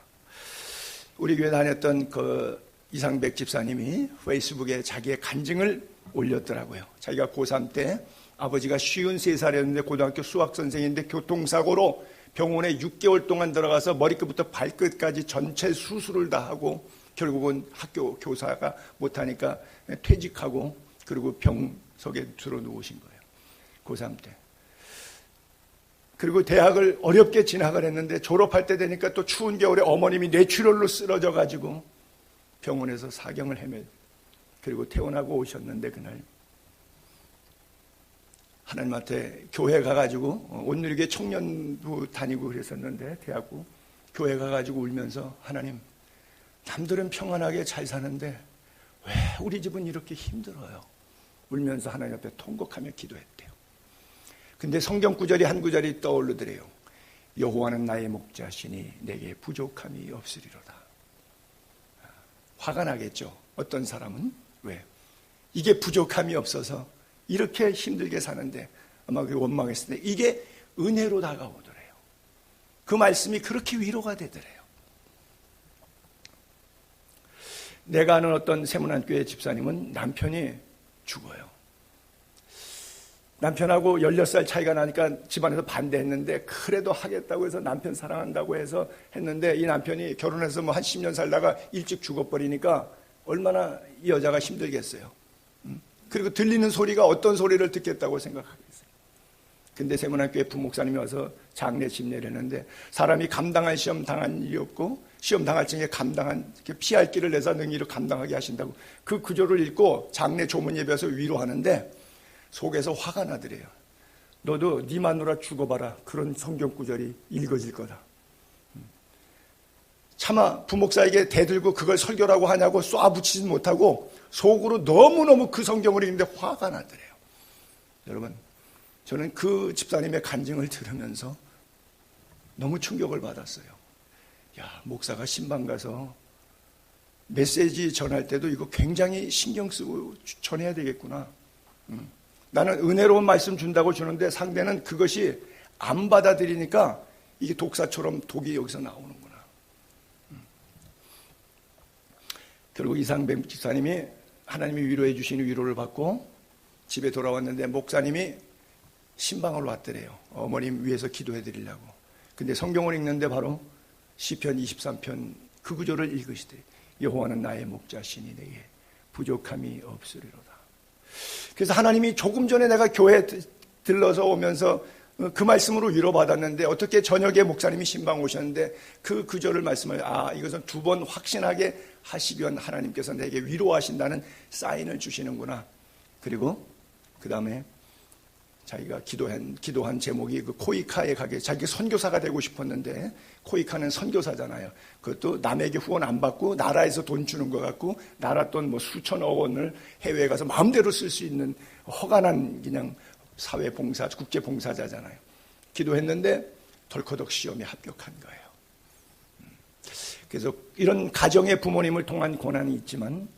우리 교회 다녔던 그 이상백 집사님이 페이스북에 자기의 간증을 올렸더라고요. 자기가 고3 때 아버지가 53살이었는데 고등학교 수학선생인데 교통사고로 병원에 6개월 동안 들어가서 머리끝부터 발끝까지 전체 수술을 다 하고 결국은 학교 교사가 못하니까 퇴직하고 그리고 병석에 들어 누우신 거예요. 고3 때. 그리고 대학을 어렵게 진학을 했는데 졸업할 때 되니까 또 추운 겨울에 어머님이 뇌출혈로 쓰러져 가지고 병원에서 사경을 헤매, 그리고 퇴원하고 오셨는데 그날 하나님한테 교회 가가지고 온누리교회 청년부 다니고 그랬었는데 대학부 교회 가가지고 울면서 하나님, 남들은 평안하게 잘 사는데 왜 우리 집은 이렇게 힘들어요? 울면서 하나님 앞에 통곡하며 기도했대요. 근데 성경 구절이 한 구절이 떠오르더래요. 여호와는 나의 목자시니 내게 부족함이 없으리로다. 화가 나겠죠. 어떤 사람은 왜? 이게 부족함이 없어서 이렇게 힘들게 사는데 아마 그 원망했을 때 이게 은혜로 다가오더래요. 그 말씀이 그렇게 위로가 되더래요. 내가 아는 어떤 세문안교회 집사님은 남편이 죽어요. 남편하고 16살 차이가 나니까 집안에서 반대했는데 그래도 하겠다고 해서 남편 사랑한다고 해서 했는데 이 남편이 결혼해서 뭐 한 10년 살다가 일찍 죽어버리니까 얼마나 이 여자가 힘들겠어요. 그리고 들리는 소리가 어떤 소리를 듣겠다고 생각하겠어요. 근데 세문안교회 부목사님이 와서 장례 집례를 했는데 사람이 감당할 시험 당한 일이 없고 시험 당할 적에 피할 길을 내서 능히로 감당하게 하신다고 그 구절을 읽고 장례 조문 예배에서 위로하는데 속에서 화가 나더래요. 너도 네 마누라 죽어봐라. 그런 성경 구절이 읽어질 거다. 차마 부목사에게 대들고 그걸 설교라고 하냐고 쏴붙이지 못하고 속으로 너무너무 그 성경을 읽는데 화가 나더래요. 여러분, 저는 그 집사님의 간증을 들으면서 너무 충격을 받았어요. 야, 목사가 신방 가서 메시지 전할 때도 이거 굉장히 신경 쓰고 전해야 되겠구나. 나는 은혜로운 말씀 준다고 주는데 상대는 그것이 안 받아들이니까 이게 독사처럼 독이 여기서 나오는구나. 결국 이상백 집사님이 하나님이 위로해 주시는 위로를 받고 집에 돌아왔는데 목사님이 신방을 왔더래요. 어머님 위해서 기도해 드리려고. 근데 성경을 읽는데 바로 시편 23편 그 구절을 읽으시되 여호와는 나의 목자시니 내게 부족함이 없으리로다. 그래서 하나님이 조금 전에 내가 교회 들러서 오면서 그 말씀으로 위로받았는데 어떻게 저녁에 목사님이 신방 오셨는데 그 구절을 말씀을 이것은 2번 확신하게 하시면 하나님께서 내게 위로하신다는 사인을 주시는구나. 그리고 그 다음에 자기가 기도한 제목이 그 코이카에 가게 자기 선교사가 되고 싶었는데 코이카는 선교사잖아요. 그것도 남에게 후원 안 받고 나라에서 돈 주는 것 같고 나라 돈 뭐 수천억 원을 해외에 가서 마음대로 쓸 수 있는 허간한 그냥 사회봉사, 국제봉사자잖아요. 기도했는데 덜커덕 시험에 합격한 거예요. 그래서 이런 가정의 부모님을 통한 고난이 있지만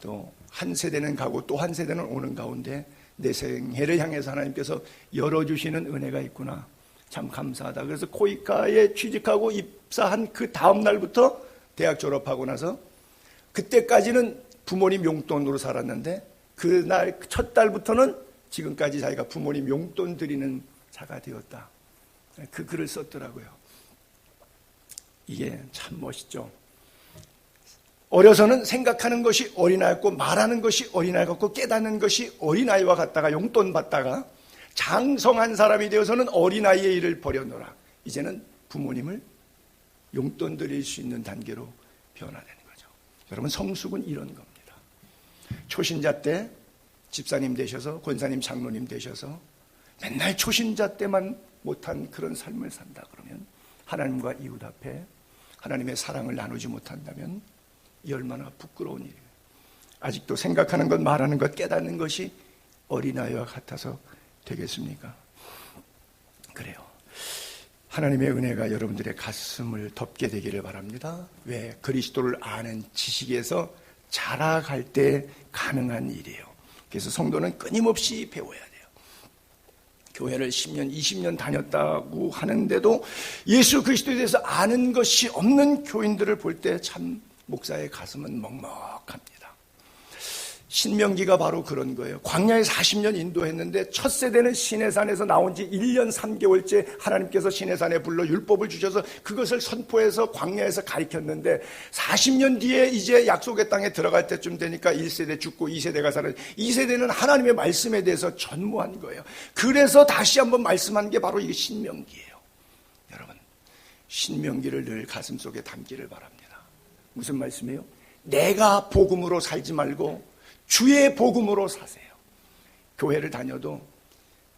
또 한 세대는 가고 또 한 세대는 오는 가운데 내 생애를 향해서 하나님께서 열어주시는 은혜가 있구나. 참 감사하다. 그래서 코이카에 취직하고 입사한 그 다음 날부터 대학 졸업하고 나서 그때까지는 부모님 용돈으로 살았는데 그날 첫 달부터는 지금까지 자기가 부모님 용돈 드리는 자가 되었다. 그 글을 썼더라고요. 이게 참 멋있죠. 어려서는 생각하는 것이 어린아이였고 말하는 것이 어린아이 같고 깨닫는 것이 어린아이와 같다가 용돈 받다가 장성한 사람이 되어서는 어린아이의 일을 버려놓으라. 이제는 부모님을 용돈 드릴 수 있는 단계로 변화되는 거죠. 여러분, 성숙은 이런 겁니다. 초신자 때 집사님 되셔서 권사님 장로님 되셔서 맨날 초신자 때만 못한 그런 삶을 산다 그러면 하나님과 이웃 앞에 하나님의 사랑을 나누지 못한다면 이 얼마나 부끄러운 일이에요. 아직도 생각하는 것 말하는 것 깨닫는 것이 어린아이와 같아서 되겠습니까? 그래요. 하나님의 은혜가 여러분들의 가슴을 덮게 되기를 바랍니다. 왜? 그리스도를 아는 지식에서 자라갈 때 가능한 일이에요. 그래서 성도는 끊임없이 배워야 돼요. 교회를 10년, 20년 다녔다고 하는데도 예수 그리스도에 대해서 아는 것이 없는 교인들을 볼 때 참 목사의 가슴은 먹먹합니다. 신명기가 바로 그런 거예요. 광야에 40년 인도했는데 첫 세대는 시내산에서 나온 지 1년 3개월째 하나님께서 시내산에 불러 율법을 주셔서 그것을 선포해서 광야에서 가르쳤는데 40년 뒤에 이제 약속의 땅에 들어갈 때쯤 되니까 1세대 죽고 2세대가 살아 2세대는 하나님의 말씀에 대해서 전무한 거예요. 그래서 다시 한번 말씀한 게 바로 이게 신명기예요. 여러분, 신명기를 늘 가슴속에 담기를 바랍니다. 무슨 말씀이에요? 내가 복음으로 살지 말고 주의 복음으로 사세요. 교회를 다녀도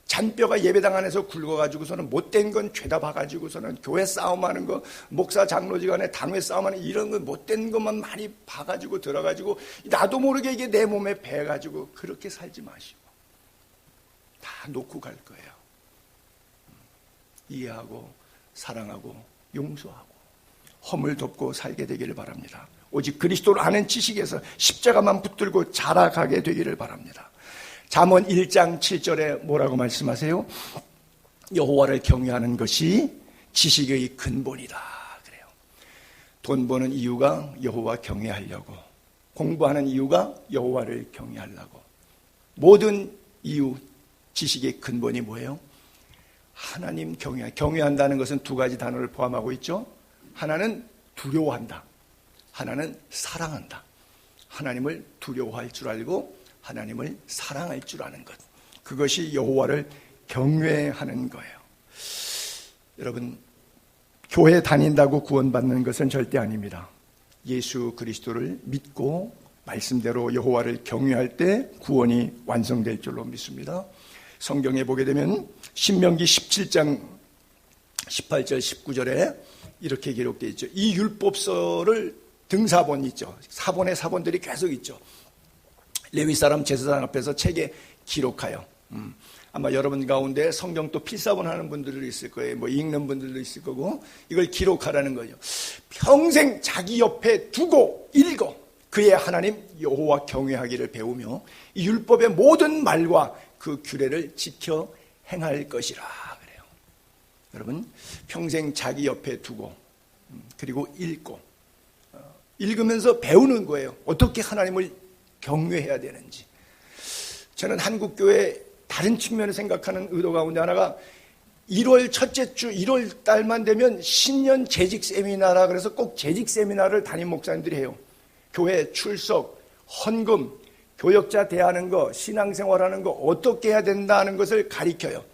잔뼈가 예배당 안에서 굵어가지고서는 못된 건 죄다 봐가지고서는 교회 싸움하는 거, 목사 장로지간에 당회 싸움하는 이런 거 못된 것만 많이 봐가지고 들어가지고 나도 모르게 이게 내 몸에 배가지고 그렇게 살지 마시고 다 놓고 갈 거예요. 이해하고 사랑하고 용서하고 허물 덮고 살게 되기를 바랍니다. 오직 그리스도를 아는 지식에서 십자가만 붙들고 자라가게 되기를 바랍니다. 잠언 1장 7절에 뭐라고 말씀하세요? 여호와를 경외하는 것이 지식의 근본이다. 그래요. 돈 버는 이유가 여호와 경외하려고, 공부하는 이유가 여호와를 경외하려고, 모든 이유 지식의 근본이 뭐예요? 하나님 경외한다는 것은 두 가지 단어를 포함하고 있죠. 하나는 두려워한다. 하나는 사랑한다. 하나님을 두려워할 줄 알고 하나님을 사랑할 줄 아는 것. 그것이 여호와를 경외하는 거예요. 여러분, 교회 다닌다고 구원받는 것은 절대 아닙니다. 예수 그리스도를 믿고 말씀대로 여호와를 경외할 때 구원이 완성될 줄로 믿습니다. 성경에 보게 되면 신명기 17장 18절 19절에 이렇게 기록되어 있죠. 이 율법서를 등사본 있죠. 사본의 사본들이 계속 있죠. 레위 사람 제사장 앞에서 책에 기록하여 아마 여러분 가운데 성경 또 필사본 하는 분들도 있을 거예요. 뭐 읽는 분들도 있을 거고 이걸 기록하라는 거죠. 평생 자기 옆에 두고 읽어 그의 하나님 여호와 경외하기를 배우며 이 율법의 모든 말과 그 규례를 지켜 행할 것이라 그래요. 여러분 평생 자기 옆에 두고 그리고 읽으면서 배우는 거예요. 어떻게 하나님을 경외해야 되는지. 저는 한국교회 다른 측면을 생각하는 의도 가운데 하나가 1월 첫째 주 1월 달만 되면 신년 재직 세미나라 그래서 꼭 재직 세미나를 담임 목사님들이 해요. 교회 출석, 헌금, 교역자 대하는 거, 신앙생활하는 거 어떻게 해야 된다는 것을 가르쳐요.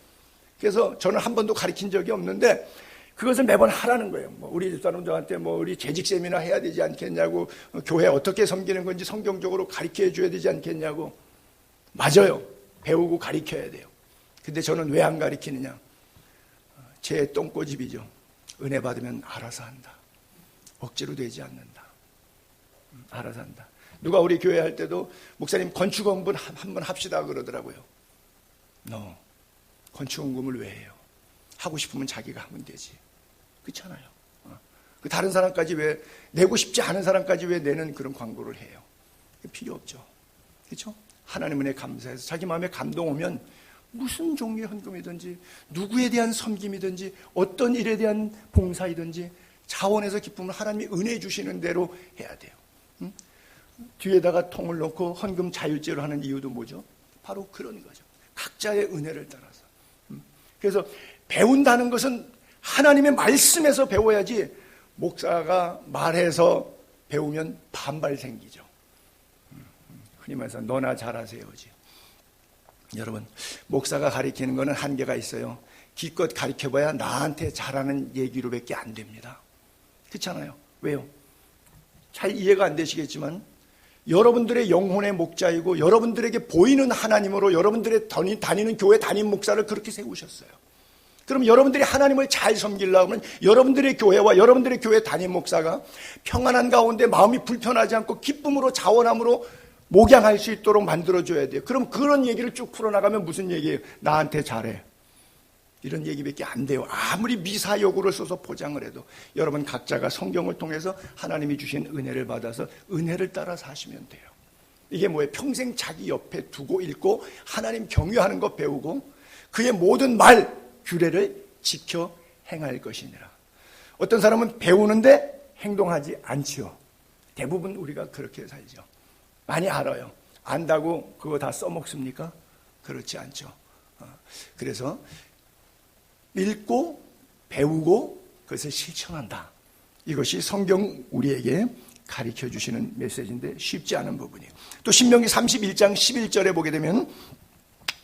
그래서 저는 한 번도 가르친 적이 없는데 그것을 매번 하라는 거예요. 뭐 우리 집사람들한테 뭐 우리 재직 세미나 해야 되지 않겠냐고, 교회 어떻게 섬기는 건지 성경적으로 가르쳐 줘야 되지 않겠냐고. 맞아요. 배우고 가르쳐야 돼요. 근데 저는 왜 안 가르치느냐? 제 똥꼬집이죠. 은혜 받으면 알아서 한다. 억지로 되지 않는다. 알아서 한다. 누가 우리 교회 할 때도 목사님 건축 공부 한번 합시다 그러더라고요. 건축 공부를 왜 해요? 하고 싶으면 자기가 하면 되지. 그렇잖아요. 그 다른 사람까지 왜 내고 싶지 않은 사람까지 왜 내는 그런 광고를 해요? 필요 없죠. 그렇죠? 하나님 은혜 감사해서 자기 마음에 감동 오면 무슨 종류의 헌금이든지 누구에 대한 섬김이든지 어떤 일에 대한 봉사이든지 자원에서 기쁨을 하나님이 은혜 주시는 대로 해야 돼요. 뒤에다가 통을 놓고 헌금 자율제로 하는 이유도 뭐죠? 바로 그런 거죠. 각자의 은혜를 따라서. 그래서 배운다는 것은 하나님의 말씀에서 배워야지 목사가 말해서 배우면 반발 생기죠. 흔히 말해서 너나 잘하세요지. 여러분 목사가 가르치는 거는 한계가 있어요. 기껏 가르쳐봐야 나한테 잘하는 얘기로밖에 안 됩니다. 그렇잖아요. 왜요? 잘 이해가 안 되시겠지만 여러분들의 영혼의 목자이고 여러분들에게 보이는 하나님으로 여러분들의 다니는 교회 담임 목사를 그렇게 세우셨어요. 그럼 여러분들이 하나님을 잘 섬기려고 하면 여러분들의 교회와 여러분들의 교회 담임 목사가 평안한 가운데 마음이 불편하지 않고 기쁨으로 자원함으로 목양할 수 있도록 만들어줘야 돼요. 그럼 그런 얘기를 쭉 풀어나가면 무슨 얘기예요? 나한테 잘해. 이런 얘기밖에 안 돼요. 아무리 미사여구를 써서 포장을 해도 여러분 각자가 성경을 통해서 하나님이 주신 은혜를 받아서 은혜를 따라 사시면 돼요. 이게 뭐예요? 평생 자기 옆에 두고 읽고 하나님 경외하는 거 배우고 그의 모든 말, 규례를 지켜 행할 것이니라. 어떤 사람은 배우는데 행동하지 않지요. 대부분 우리가 그렇게 살죠. 많이 알아요. 안다고 그거 다 써먹습니까? 그렇지 않죠. 그래서 읽고 배우고 그것을 실천한다. 이것이 성경 우리에게 가르쳐 주시는 메시지인데 쉽지 않은 부분이에요. 또 신명기 31장 11절에 보게 되면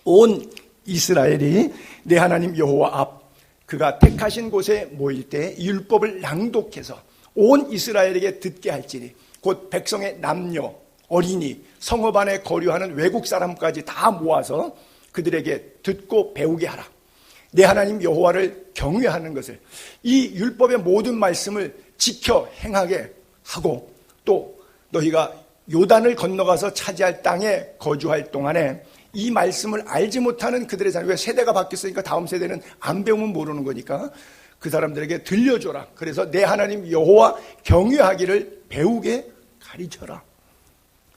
온 이스라엘이 내 하나님 여호와 앞 그가 택하신 곳에 모일 때 율법을 낭독해서 온 이스라엘에게 듣게 할지니 곧 백성의 남녀 어린이 성읍 안에 거류하는 외국 사람까지 다 모아서 그들에게 듣고 배우게 하라. 내 하나님 여호와를 경외하는 것을 이 율법의 모든 말씀을 지켜 행하게 하고 또 너희가 요단을 건너가서 차지할 땅에 거주할 동안에 이 말씀을 알지 못하는 그들의 자녀, 왜 세대가 바뀌었으니까 다음 세대는 안 배우면 모르는 거니까 그 사람들에게 들려줘라. 그래서 내 하나님 여호와 경외하기를 배우게 가르쳐라.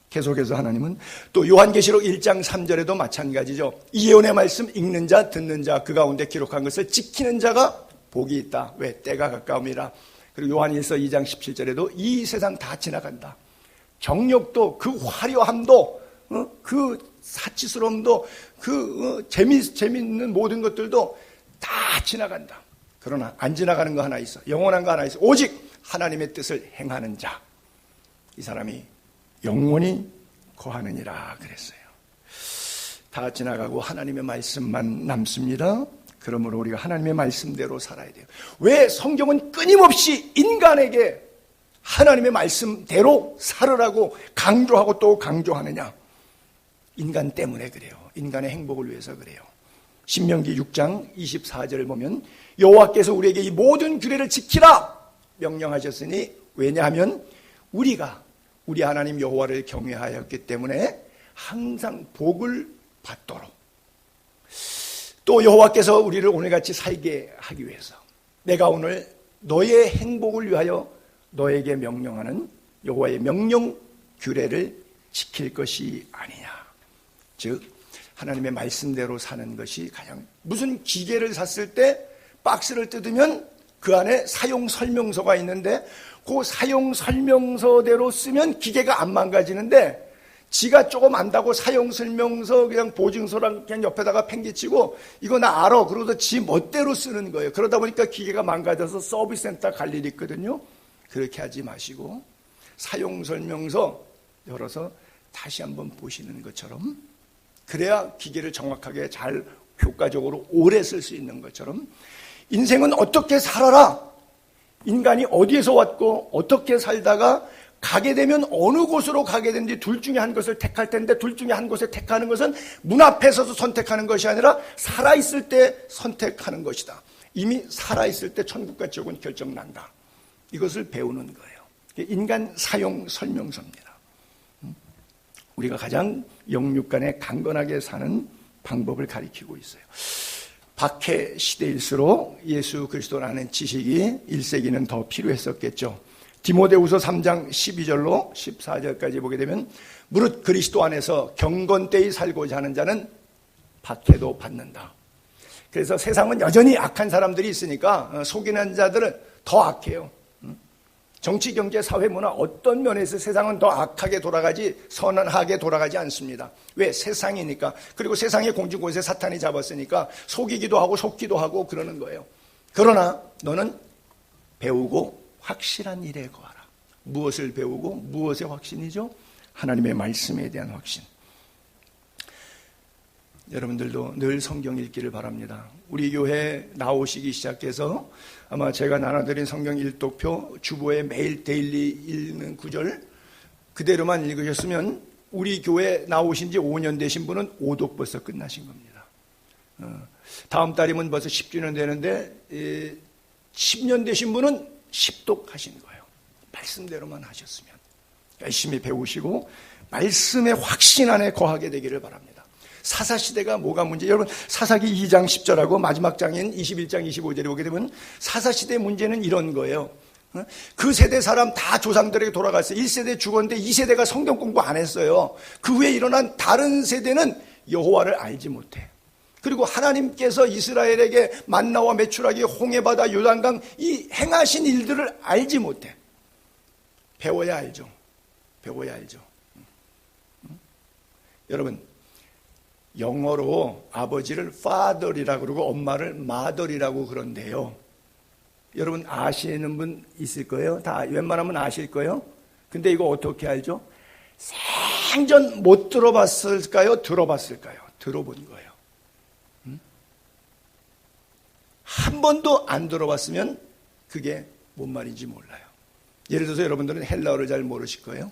계속해서 하나님은 또 요한계시록 1장 3절에도 마찬가지죠. 이 예언의 말씀 읽는 자 듣는 자 그 가운데 기록한 것을 지키는 자가 복이 있다. 왜? 때가 가까움이라. 그리고 요한일서 2장 17절에도 이 세상 다 지나간다. 정욕도 그 화려함도 그 사치스러움도 재밌는 모든 것들도 다 지나간다. 그러나 안 지나가는 거 하나 있어. 영원한 거 하나 있어. 오직 하나님의 뜻을 행하는 자. 이 사람이 영원히 거하느니라 그랬어요. 다 지나가고 하나님의 말씀만 남습니다. 그러므로 우리가 하나님의 말씀대로 살아야 돼요. 왜 성경은 끊임없이 인간에게 하나님의 말씀대로 살으라고 강조하고 또 강조하느냐? 인간 때문에 그래요. 인간의 행복을 위해서 그래요. 신명기 6장 24절을 보면 여호와께서 우리에게 이 모든 규례를 지키라 명령하셨으니 왜냐하면 우리가 우리 하나님 여호와를 경외하였기 때문에 항상 복을 받도록 또 여호와께서 우리를 오늘같이 살게 하기 위해서 내가 오늘 너의 행복을 위하여 너에게 명령하는 여호와의 명령 규례를 지킬 것이 아니냐. 즉 하나님의 말씀대로 사는 것이 가장 무슨 기계를 샀을 때 박스를 뜯으면 그 안에 사용 설명서가 있는데 그 사용 설명서대로 쓰면 기계가 안 망가지는데 지가 조금 안다고 사용 설명서 그냥 보증서랑 그냥 옆에다가 팽개치고 이거 나 알아 그러고서 지 멋대로 쓰는 거예요. 그러다 보니까 기계가 망가져서 서비스 센터 갈 일이 있거든요. 그렇게 하지 마시고 사용 설명서 열어서 다시 한번 보시는 것처럼 그래야 기계를 정확하게 잘 효과적으로 오래 쓸 수 있는 것처럼 인생은 어떻게 살아라. 인간이 어디에서 왔고 어떻게 살다가 가게 되면 어느 곳으로 가게 되는지 둘 중에 한 것을 택할 텐데 둘 중에 한 곳을 택하는 것은 문 앞에 서서 선택하는 것이 아니라 살아있을 때 선택하는 것이다. 이미 살아있을 때 천국과 지옥은 결정난다. 이것을 배우는 거예요. 인간 사용 설명서입니다. 우리가 가장 영육간에 강건하게 사는 방법을 가리키고 있어요. 박해 시대일수록 예수 그리스도라는 지식이 1세기는 더 필요했었겠죠. 디모데후서 3장 12절로 14절까지 보게 되면 무릇 그리스도 안에서 경건되이 살고자 하는 자는 박해도 받는다. 그래서 세상은 여전히 악한 사람들이 있으니까 속이는 자들은 더 악해요. 정치, 경제, 사회, 문화 어떤 면에서 세상은 더 악하게 돌아가지 선하게 돌아가지 않습니다. 왜? 세상이니까. 그리고 세상의 공중곳에 사탄이 잡았으니까 속이기도 하고 속기도 하고 그러는 거예요. 그러나 너는 배우고 확실한 일에 거하라. 무엇을 배우고 무엇의 확신이죠? 하나님의 말씀에 대한 확신. 여러분들도 늘 성경 읽기를 바랍니다. 우리 교회 나오시기 시작해서 아마 제가 나눠드린 성경 일독표 주보에 매일 데일리 읽는 구절 그대로만 읽으셨으면 우리 교회 나오신 지 5년 되신 분은 5독 벌써 끝나신 겁니다. 다음 달이면 벌써 10주년 되는데 10년 되신 분은 10독 하신 거예요. 말씀대로만 하셨으면 열심히 배우시고 말씀의 확신 안에 거하게 되기를 바랍니다. 사사시대가 뭐가 문제? 여러분 사사기 2장 10절하고 마지막 장인 21장 25절에 보게 되면 사사시대의 문제는 이런 거예요. 그 세대 사람 다 조상들에게 돌아갔어요. 1세대 죽었는데 2세대가 성경 공부 안 했어요. 그 후에 일어난 다른 세대는 여호와를 알지 못해. 그리고 하나님께서 이스라엘에게 만나와 메추라기, 홍해바다, 요단강 이 행하신 일들을 알지 못해. 배워야 알죠. 배워야 알죠. 여러분 영어로 아버지를 father이라고 그러고 엄마를 mother이라고 그런데요. 여러분 아시는 분 있을 거예요? 다 웬만하면 아실 거예요? 근데 이거 어떻게 알죠? 생전 못 들어봤을까요? 들어봤을까요? 들어본 거예요. 한 번도 안 들어봤으면 그게 뭔 말인지 몰라요. 예를 들어서 여러분들은 헬라어를 잘 모르실 거예요.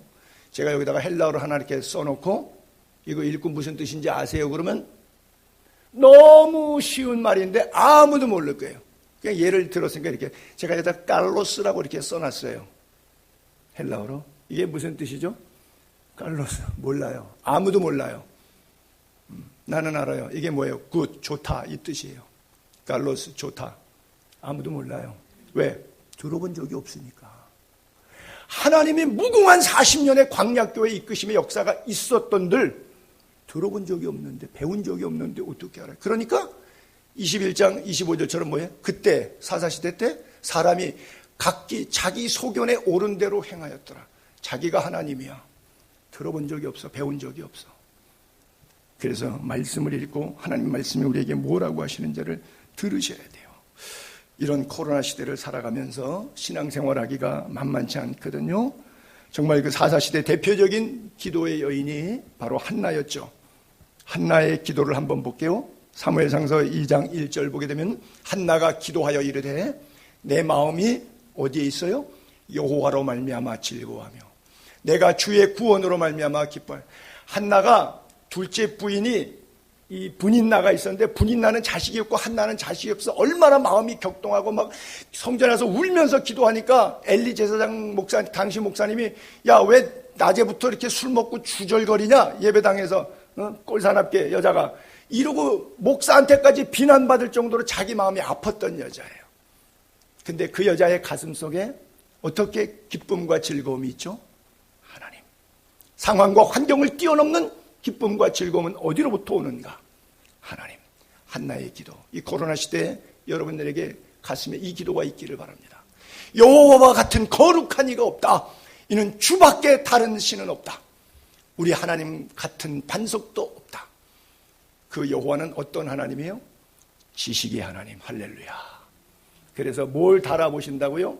제가 여기다가 헬라어를 하나 이렇게 써놓고 이거 읽고 무슨 뜻인지 아세요? 그러면 너무 쉬운 말인데 아무도 모를 거예요. 그냥 예를 들었으니까 이렇게 제가 여기다 깔로스라고 이렇게 써놨어요. 헬라어로. 이게 무슨 뜻이죠? 깔로스. 몰라요. 아무도 몰라요. 나는 알아요. 이게 뭐예요? 굿, 좋다 이 뜻이에요. 깔로스, 좋다. 아무도 몰라요. 왜? 들어본 적이 없으니까. 하나님이 무궁한 40년의 광야교회 이끄심의 역사가 있었던들 들어본 적이 없는데 배운 적이 없는데 어떻게 알아요? 그러니까 21장 25절처럼 뭐예요? 그때 사사시대 때 사람이 각기 자기 소견에 옳은 대로 행하였더라. 자기가 하나님이야. 들어본 적이 없어. 배운 적이 없어. 그래서 말씀을 읽고 하나님 말씀이 우리에게 뭐라고 하시는지를 들으셔야 돼요. 이런 코로나 시대를 살아가면서 신앙생활하기가 만만치 않거든요. 정말 그 사사시대 대표적인 기도의 여인이 바로 한나였죠. 한나의 기도를 한번 볼게요. 사무엘상서 2장 1절 보게 되면 한나가 기도하여 이르되 내 마음이 어디에 있어요? 여호와로 말미암아 즐거워하며 내가 주의 구원으로 말미암아 기뻐요. 한나가 둘째 부인이 이 분인나가 있었는데 분인나는 자식이 없고 한나는 자식이 없어 얼마나 마음이 격동하고 막 성전에 와서 울면서 기도하니까 엘리 제사장 목사 당시 목사님이 야 왜 낮에부터 이렇게 술 먹고 주절거리냐 예배당에서 꼴사납게 여자가 이러고 목사한테까지 비난받을 정도로 자기 마음이 아팠던 여자예요. 근데 그 여자의 가슴 속에 어떻게 기쁨과 즐거움이 있죠? 하나님. 상황과 환경을 뛰어넘는 기쁨과 즐거움은 어디로부터 오는가? 하나님. 한나의 기도. 이 코로나 시대에 여러분들에게 가슴에 이 기도가 있기를 바랍니다. 여호와와 같은 거룩한 이가 없다. 이는 주밖에 다른 신은 없다. 우리 하나님 같은 반석도 없다. 그 여호와는 어떤 하나님이에요? 지식의 하나님. 할렐루야. 그래서 뭘 달아보신다고요?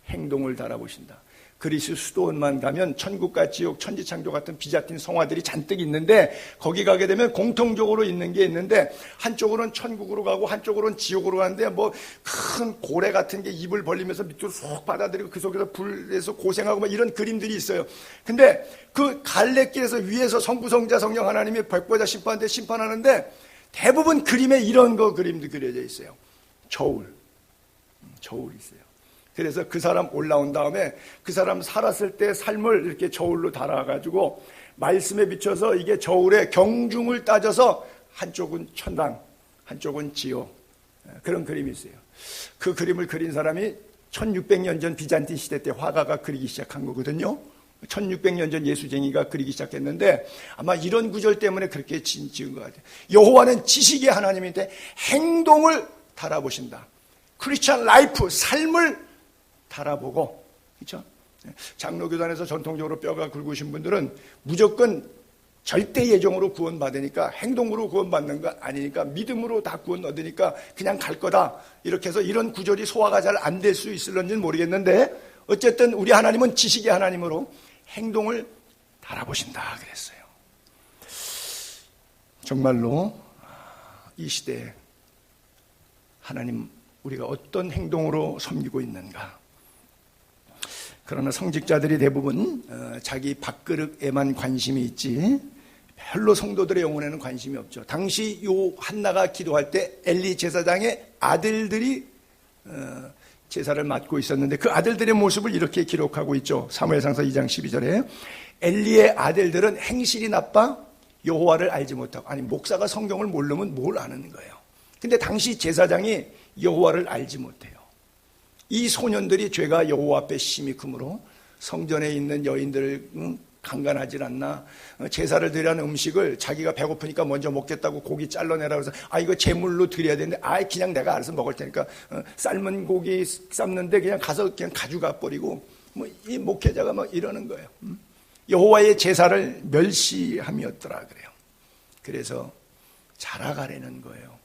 행동을 달아보신다. 그리스 수도원만 가면 천국과 지옥, 천지창조 같은 비자틴 성화들이 잔뜩 있는데 거기 가게 되면 공통적으로 있는 게 있는데 한쪽으로는 천국으로 가고 한쪽으로는 지옥으로 가는데 뭐 큰 고래 같은 게 입을 벌리면서 밑으로 쏙 받아들이고 그 속에서 불에서 고생하고 막 이런 그림들이 있어요. 근데 그 갈래길에서 위에서 성부, 성자, 성령 하나님이 백보자 심판대 심판하는데 대부분 그림에 이런 그림도 그려져 있어요. 저울이 있어요. 그래서 그 사람 올라온 다음에 그 사람 살았을 때 삶을 이렇게 저울로 달아가지고 말씀에 비춰서 이게 저울의 경중을 따져서 한쪽은 천당, 한쪽은 지옥 그런 그림이 있어요. 그 그림을 그린 사람이 1600년 전 비잔틴 시대 때 화가가 그리기 시작한 거거든요. 1600년 전 예수쟁이가 그리기 시작했는데 아마 이런 구절 때문에 그렇게 지은 것 같아요. 여호와는 지식의 하나님인데 행동을 달아보신다. 크리스찬 라이프, 삶을 달아보고, 그렇죠? 장로교단에서 전통적으로 뼈가 굵으신 분들은 무조건 절대 예정으로 구원받으니까 행동으로 구원받는 거 아니니까 믿음으로 다 구원 얻으니까 그냥 갈 거다. 이렇게 해서 이런 구절이 소화가 잘 안 될 수 있을런지는 모르겠는데 어쨌든 우리 하나님은 지식의 하나님으로 행동을 달아보신다 그랬어요. 정말로 이 시대에 하나님 우리가 어떤 행동으로 섬기고 있는가? 그러나 성직자들이 대부분 자기 밥그릇에만 관심이 있지 별로 성도들의 영혼에는 관심이 없죠. 당시 요 한나가 기도할 때 엘리 제사장의 아들들이 제사를 맡고 있었는데 그 아들들의 모습을 이렇게 기록하고 있죠. 사무엘상서 2장 12절에 엘리의 아들들은 행실이 나빠 여호와를 알지 못하고 아니 목사가 성경을 모르면 뭘 아는 거예요. 근데 당시 제사장이 여호와를 알지 못해요. 이 소년들이 죄가 여호와 앞에 심히 크므로 성전에 있는 여인들 강간하질 않나 제사를 드리는 음식을 자기가 배고프니까 먼저 먹겠다고 고기 잘라내라 그래서 이거 제물로 드려야 되는데 그냥 내가 알아서 먹을 테니까 삶은 고기 삶는데 그냥 가서 그냥 가져가 버리고 이 목회자가 막 이러는 거예요. 여호와의 제사를 멸시함이었더라 그래요. 그래서 자라가려는 거예요.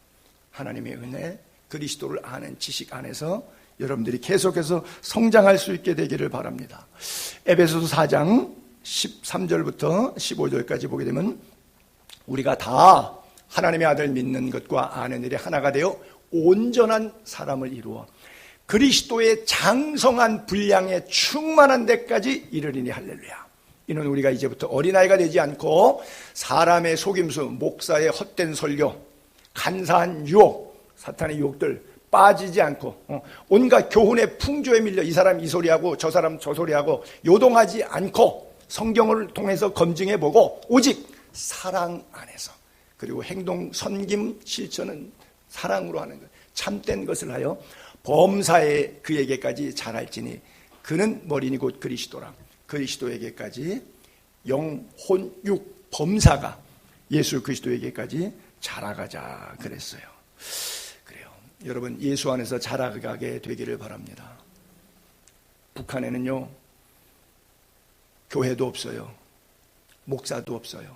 하나님의 은혜 그리스도를 아는 지식 안에서 여러분들이 계속해서 성장할 수 있게 되기를 바랍니다. 에베소서 4장 13절부터 15절까지 보게 되면 우리가 다 하나님의 아들 믿는 것과 아는 일에 하나가 되어 온전한 사람을 이루어 그리스도의 장성한 분량에 충만한 데까지 이르리니 할렐루야. 이는 우리가 이제부터 어린아이가 되지 않고 사람의 속임수, 목사의 헛된 설교, 간사한 유혹, 사탄의 유혹들 빠지지 않고 온갖 교훈의 풍조에 밀려 이 사람 이 소리하고 저 사람 저 소리하고 요동하지 않고 성경을 통해서 검증해보고 오직 사랑 안에서 그리고 행동, 섬김, 실천은 사랑으로 하는 것 참된 것을 하여 범사에 그에게까지 자랄지니 그는 머리니 곧 그리스도라. 그리스도에게까지 영, 혼, 육, 범사가 예수 그리스도에게까지 자라가자 그랬어요. 그래요. 여러분 예수 안에서 자라가게 되기를 바랍니다. 북한에는요 교회도 없어요. 목사도 없어요.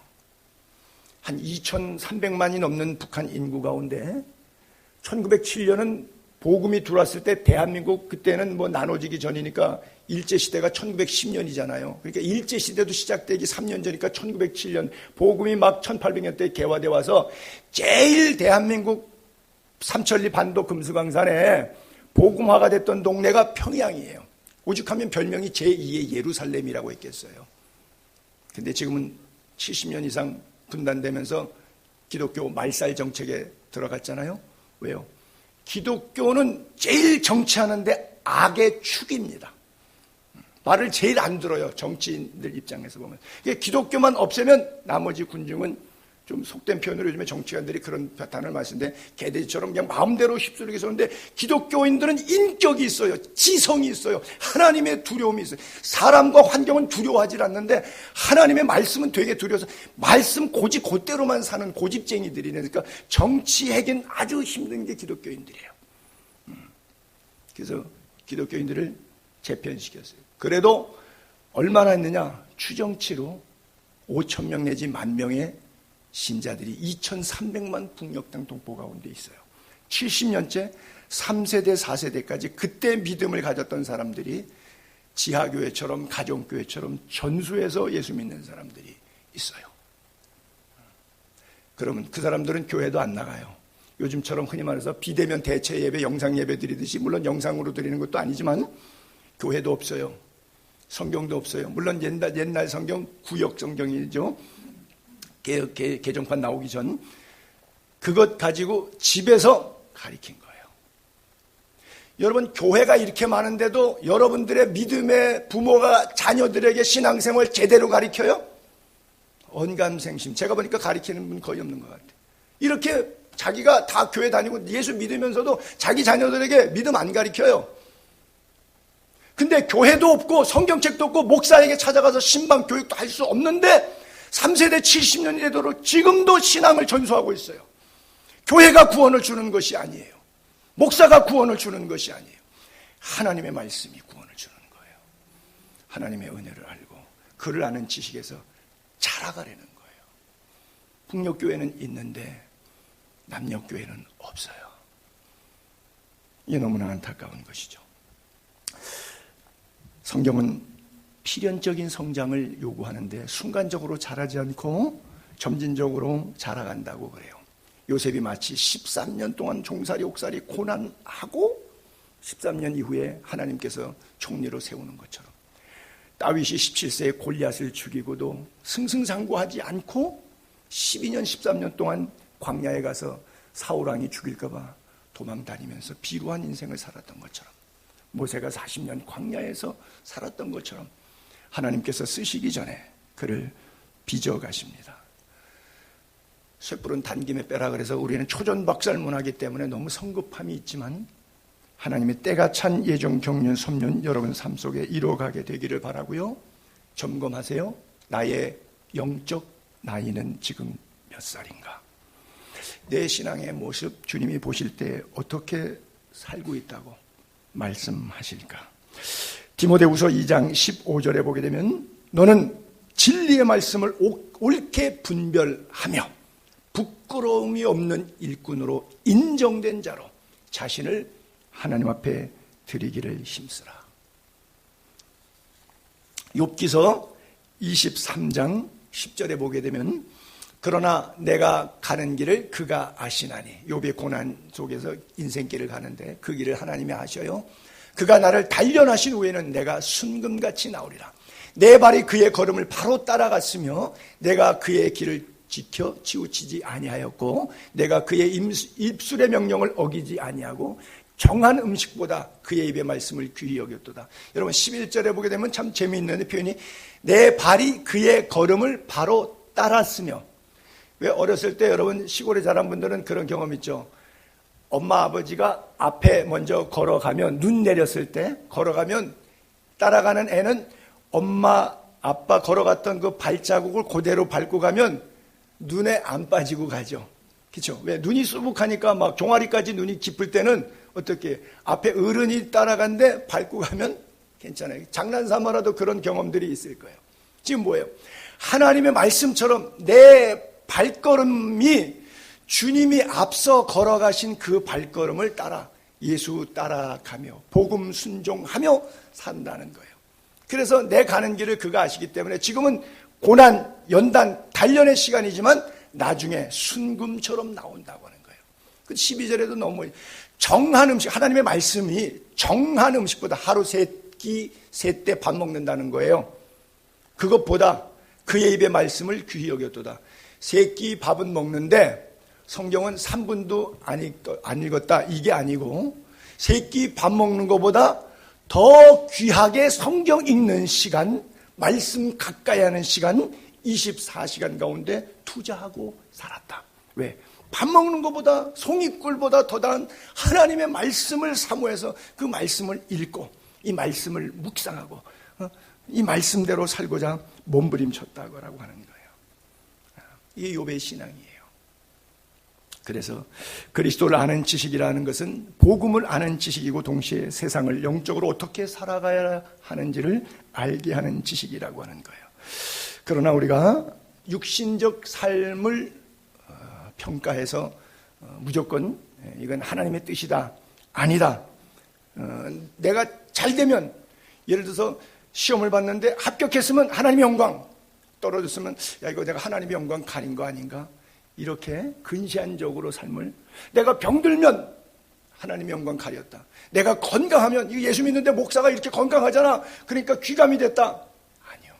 한 2,300만이 넘는 북한 인구 가운데 1907년은 복음이 들어왔을 때 대한민국 그때는 뭐 나눠지기 전이니까 일제시대가 1910년이잖아요. 그러니까 일제시대도 시작되기 3년 전이니까 1907년 복음이 막 1800년대에 개화돼 와서 제일 대한민국 삼천리 반도 금수강산에 복음화가 됐던 동네가 평양이에요. 오죽하면 별명이 제2의 예루살렘이라고 했겠어요. 근데 지금은 70년 이상 분단되면서 기독교 말살 정책에 들어갔잖아요. 왜요? 기독교는 제일 정치하는데 악의 축입니다. 말을 제일 안 들어요. 정치인들 입장에서 보면. 기독교만 없애면 나머지 군중은 좀 속된 표현으로 요즘에 정치관들이 그런 단어를 말쓰는데 개돼지처럼 그냥 마음대로 휩쓸리게 서는데 기독교인들은 인격이 있어요. 지성이 있어요. 하나님의 두려움이 있어요. 사람과 환경은 두려워하지 않는데 하나님의 말씀은 되게 두려워서 말씀 고집 그대로만 사는 고집쟁이들이네. 그러니까 정치하긴 아주 힘든 게 기독교인들이에요. 그래서 기독교인들을 재편시켰어요. 그래도 얼마나 했느냐? 추정치로 5,000명 내지 10,000명의 신자들이 2,300만 북녘 땅 동포 가운데 있어요. 70년째 3세대 4세대까지 그때 믿음을 가졌던 사람들이 지하교회처럼 가정교회처럼 전수해서 예수 믿는 사람들이 있어요. 그러면 그 사람들은 교회도 안 나가요. 요즘처럼 흔히 말해서 비대면 대체 예배, 영상 예배 드리듯이, 물론 영상으로 드리는 것도 아니지만 교회도 없어요. 성경도 없어요. 물론 옛날 성경 구역 성경이죠. 개정판 나오기 전 그것 가지고 집에서 가르친 거예요. 여러분, 교회가 이렇게 많은데도 여러분들의 믿음의 부모가 자녀들에게 신앙생활 제대로 가르쳐요? 언감생심. 제가 보니까 가르치는 분 거의 없는 것 같아요. 이렇게 자기가 다 교회 다니고 예수 믿으면서도 자기 자녀들에게 믿음 안 가르쳐요. 근데 교회도 없고 성경책도 없고 목사에게 찾아가서 신방 교육도 할 수 없는데 3세대 70년이 되도록 지금도 신앙을 전수하고 있어요. 교회가 구원을 주는 것이 아니에요. 목사가 구원을 주는 것이 아니에요. 하나님의 말씀이 구원을 주는 거예요. 하나님의 은혜를 알고 그를 아는 지식에서 자라가려는 거예요. 북녘교회는 있는데 남녘교회는 없어요. 이게 너무나 안타까운 것이죠. 성경은 필연적인 성장을 요구하는데 순간적으로 자라지 않고 점진적으로 자라간다고 그래요. 요셉이 마치 13년 동안 종살이 옥살이 고난하고 13년 이후에 하나님께서 총리로 세우는 것처럼 다윗이 17세에 골리앗을 죽이고도 승승장구하지 않고 12년 13년 동안 광야에 가서 사울왕이 죽일까 봐 도망다니면서 비루한 인생을 살았던 것처럼 모세가 40년 광야에서 살았던 것처럼 하나님께서 쓰시기 전에 그를 빚어가십니다. 쇳불은 단김에 빼라 그래서 우리는 초전박살문화이기 때문에 너무 성급함이 있지만 하나님의 때가 찬 예정 경륜 섭륜 여러분 삶 속에 이루어가게 되기를 바라고요. 점검하세요. 나의 영적 나이는 지금 몇 살인가? 내 신앙의 모습 주님이 보실 때 어떻게 살고 있다고 말씀하실까? 디모데후서 2장 15절에 보게 되면 너는 진리의 말씀을 옳게 분별하며 부끄러움이 없는 일꾼으로 인정된 자로 자신을 하나님 앞에 드리기를 힘쓰라. 욥기서 23장 10절에 보게 되면 그러나 내가 가는 길을 그가 아시나니, 욥의 고난 속에서 인생길을 가는데 그 길을 하나님이 아셔요. 그가 나를 단련하신 후에는 내가 순금같이 나오리라. 내 발이 그의 걸음을 바로 따라갔으며 내가 그의 길을 지켜 치우치지 아니하였고 내가 그의 입술의 명령을 어기지 아니하고 정한 음식보다 그의 입의 말씀을 귀히 여겼도다. 여러분 11절에 보게 되면 참 재미있는 표현이 내 발이 그의 걸음을 바로 따랐으며, 왜 어렸을 때 여러분 시골에 자란 분들은 그런 경험 있죠. 엄마 아버지가 앞에 먼저 걸어가면 눈 내렸을 때 걸어가면 따라가는 애는 엄마 아빠 걸어갔던 그 발자국을 그대로 밟고 가면 눈에 안 빠지고 가죠. 그렇죠? 왜 눈이 수북하니까 막 종아리까지 눈이 깊을 때는 어떻게 앞에 어른이 따라간데 밟고 가면 괜찮아요. 장난삼아라도 그런 경험들이 있을 거예요. 지금 뭐예요? 하나님의 말씀처럼 내 발걸음이 주님이 앞서 걸어가신 그 발걸음을 따라 예수 따라가며 복음 순종하며 산다는 거예요. 그래서 내 가는 길을 그가 아시기 때문에 지금은 고난, 연단, 단련의 시간이지만 나중에 순금처럼 나온다고 하는 거예요. 12절에도 너무 정한 음식, 하나님의 말씀이 정한 음식보다 하루 3끼 3때 밥 먹는다는 거예요. 그것보다 그의 입의 말씀을 귀히 여겼도다. 3끼 밥은 먹는데 성경은 3분도 안 읽었다, 이게 아니고 3끼 밥 먹는 것보다 더 귀하게 성경 읽는 시간, 말씀 가까이 하는 시간 24시간 가운데 투자하고 살았다. 왜? 밥 먹는 것보다 송이꿀보다 더 나은 하나님의 말씀을 사모해서 그 말씀을 읽고 이 말씀을 묵상하고 이 말씀대로 살고자 몸부림쳤다고 하는 거예요. 이게 욥의 신앙이에요. 그래서 그리스도를 아는 지식이라는 것은 복음을 아는 지식이고 동시에 세상을 영적으로 어떻게 살아가야 하는지를 알게 하는 지식이라고 하는 거예요. 그러나 우리가 육신적 삶을 평가해서 무조건 이건 하나님의 뜻이다, 아니다, 내가 잘 되면, 예를 들어서 시험을 봤는데 합격했으면 하나님의 영광, 떨어졌으면 야 이거 내가 하나님의 영광 가린 거 아닌가, 이렇게 근시안적으로 삶을, 내가 병들면 하나님의 영광 가렸다, 내가 건강하면, 예수 믿는데 목사가 이렇게 건강하잖아 그러니까 귀감이 됐다. 아니요,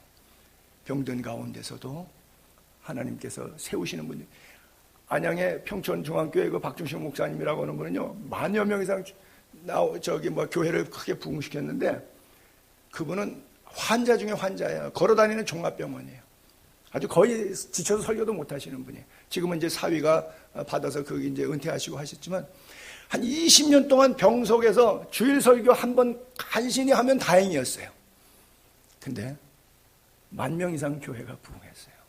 병든 가운데서도 하나님께서 세우시는 분들, 안양의 평촌중앙교회 그 박중식 목사님이라고 하는 분은요, 10,000여 명 이상 교회를 크게 부흥시켰는데 그분은 환자 중에 환자예요. 걸어다니는 종합병원이에요. 아주 거의 지쳐서 설교도 못 하시는 분이에요. 지금은 이제 사위가 받아서 그 이제 은퇴하시고 하셨지만 한 20년 동안 병석에서 주일 설교 한 번 간신히 하면 다행이었어요. 근데 10,000명 이상 교회가 부흥했어요.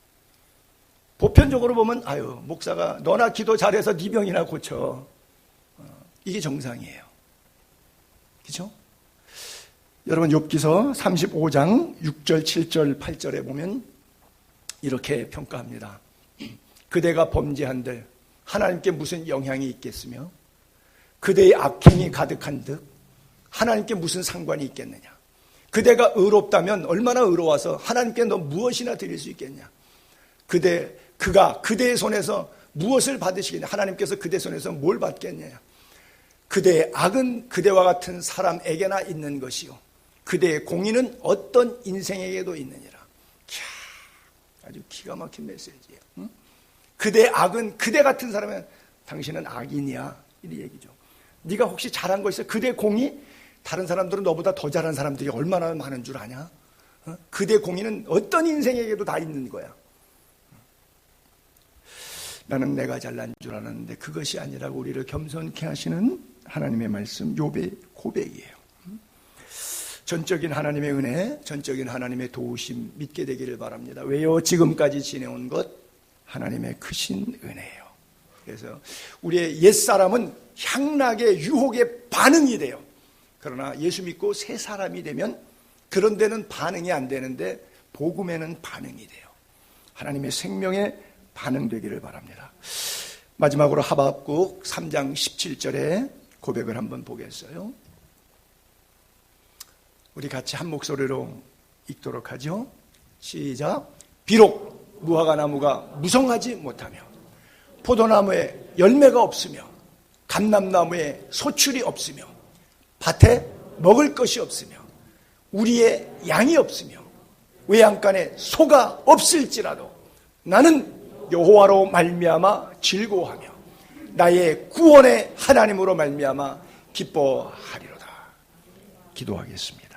보편적으로 보면 아유 목사가 너나 기도 잘해서 네 병이나 고쳐, 이게 정상이에요. 그렇죠? 여러분 욥기서 35장 6절 7절 8절에 보면 이렇게 평가합니다. 그대가 범죄한들 하나님께 무슨 영향이 있겠으며 그대의 악행이 가득한 듯 하나님께 무슨 상관이 있겠느냐. 그대가 의롭다면 얼마나 의로워서 하나님께 너 무엇이나 드릴 수 있겠냐. 그가 그대의 손에서 무엇을 받으시겠냐. 하나님께서 그대 손에서 뭘 받겠냐. 그대의 악은 그대와 같은 사람에게나 있는 것이요 그대의 공의는 어떤 인생에게도 있느니라. 아주 기가 막힌 메시지예요. 응? 그대의 악은 그대 같은 사람은 당신은 악인이야, 이 얘기죠. 네가 혹시 잘한 거 있어? 그대의 공의? 다른 사람들은 너보다 더 잘한 사람들이 얼마나 많은 줄 아냐? 그대의 공의는 어떤 인생에게도 다 있는 거야. 나는 내가 잘난 줄 알았는데 그것이 아니라고 우리를 겸손케 하시는 하나님의 말씀, 욥의 고백이에요. 전적인 하나님의 은혜, 전적인 하나님의 도우심 믿게 되기를 바랍니다. 왜요? 지금까지 지내온 것 하나님의 크신 은혜예요. 그래서 우리의 옛사람은 향락의 유혹에 반응이 돼요. 그러나 예수 믿고 새 사람이 되면 그런 데는 반응이 안 되는데 복음에는 반응이 돼요. 하나님의 생명에 반응되기를 바랍니다. 마지막으로 하박국 3장 17절에 고백을 한번 보겠어요. 우리 같이 한 목소리로 읽도록 하죠. 시작. 비록 무화과나무가 무성하지 못하며 포도나무에 열매가 없으며 감람나무에 소출이 없으며 밭에 먹을 것이 없으며 우리의 양이 없으며 외양간에 소가 없을지라도 나는 여호와로 말미암아 즐거워하며 나의 구원의 하나님으로 말미암아 기뻐하리로다. 기도하겠습니다.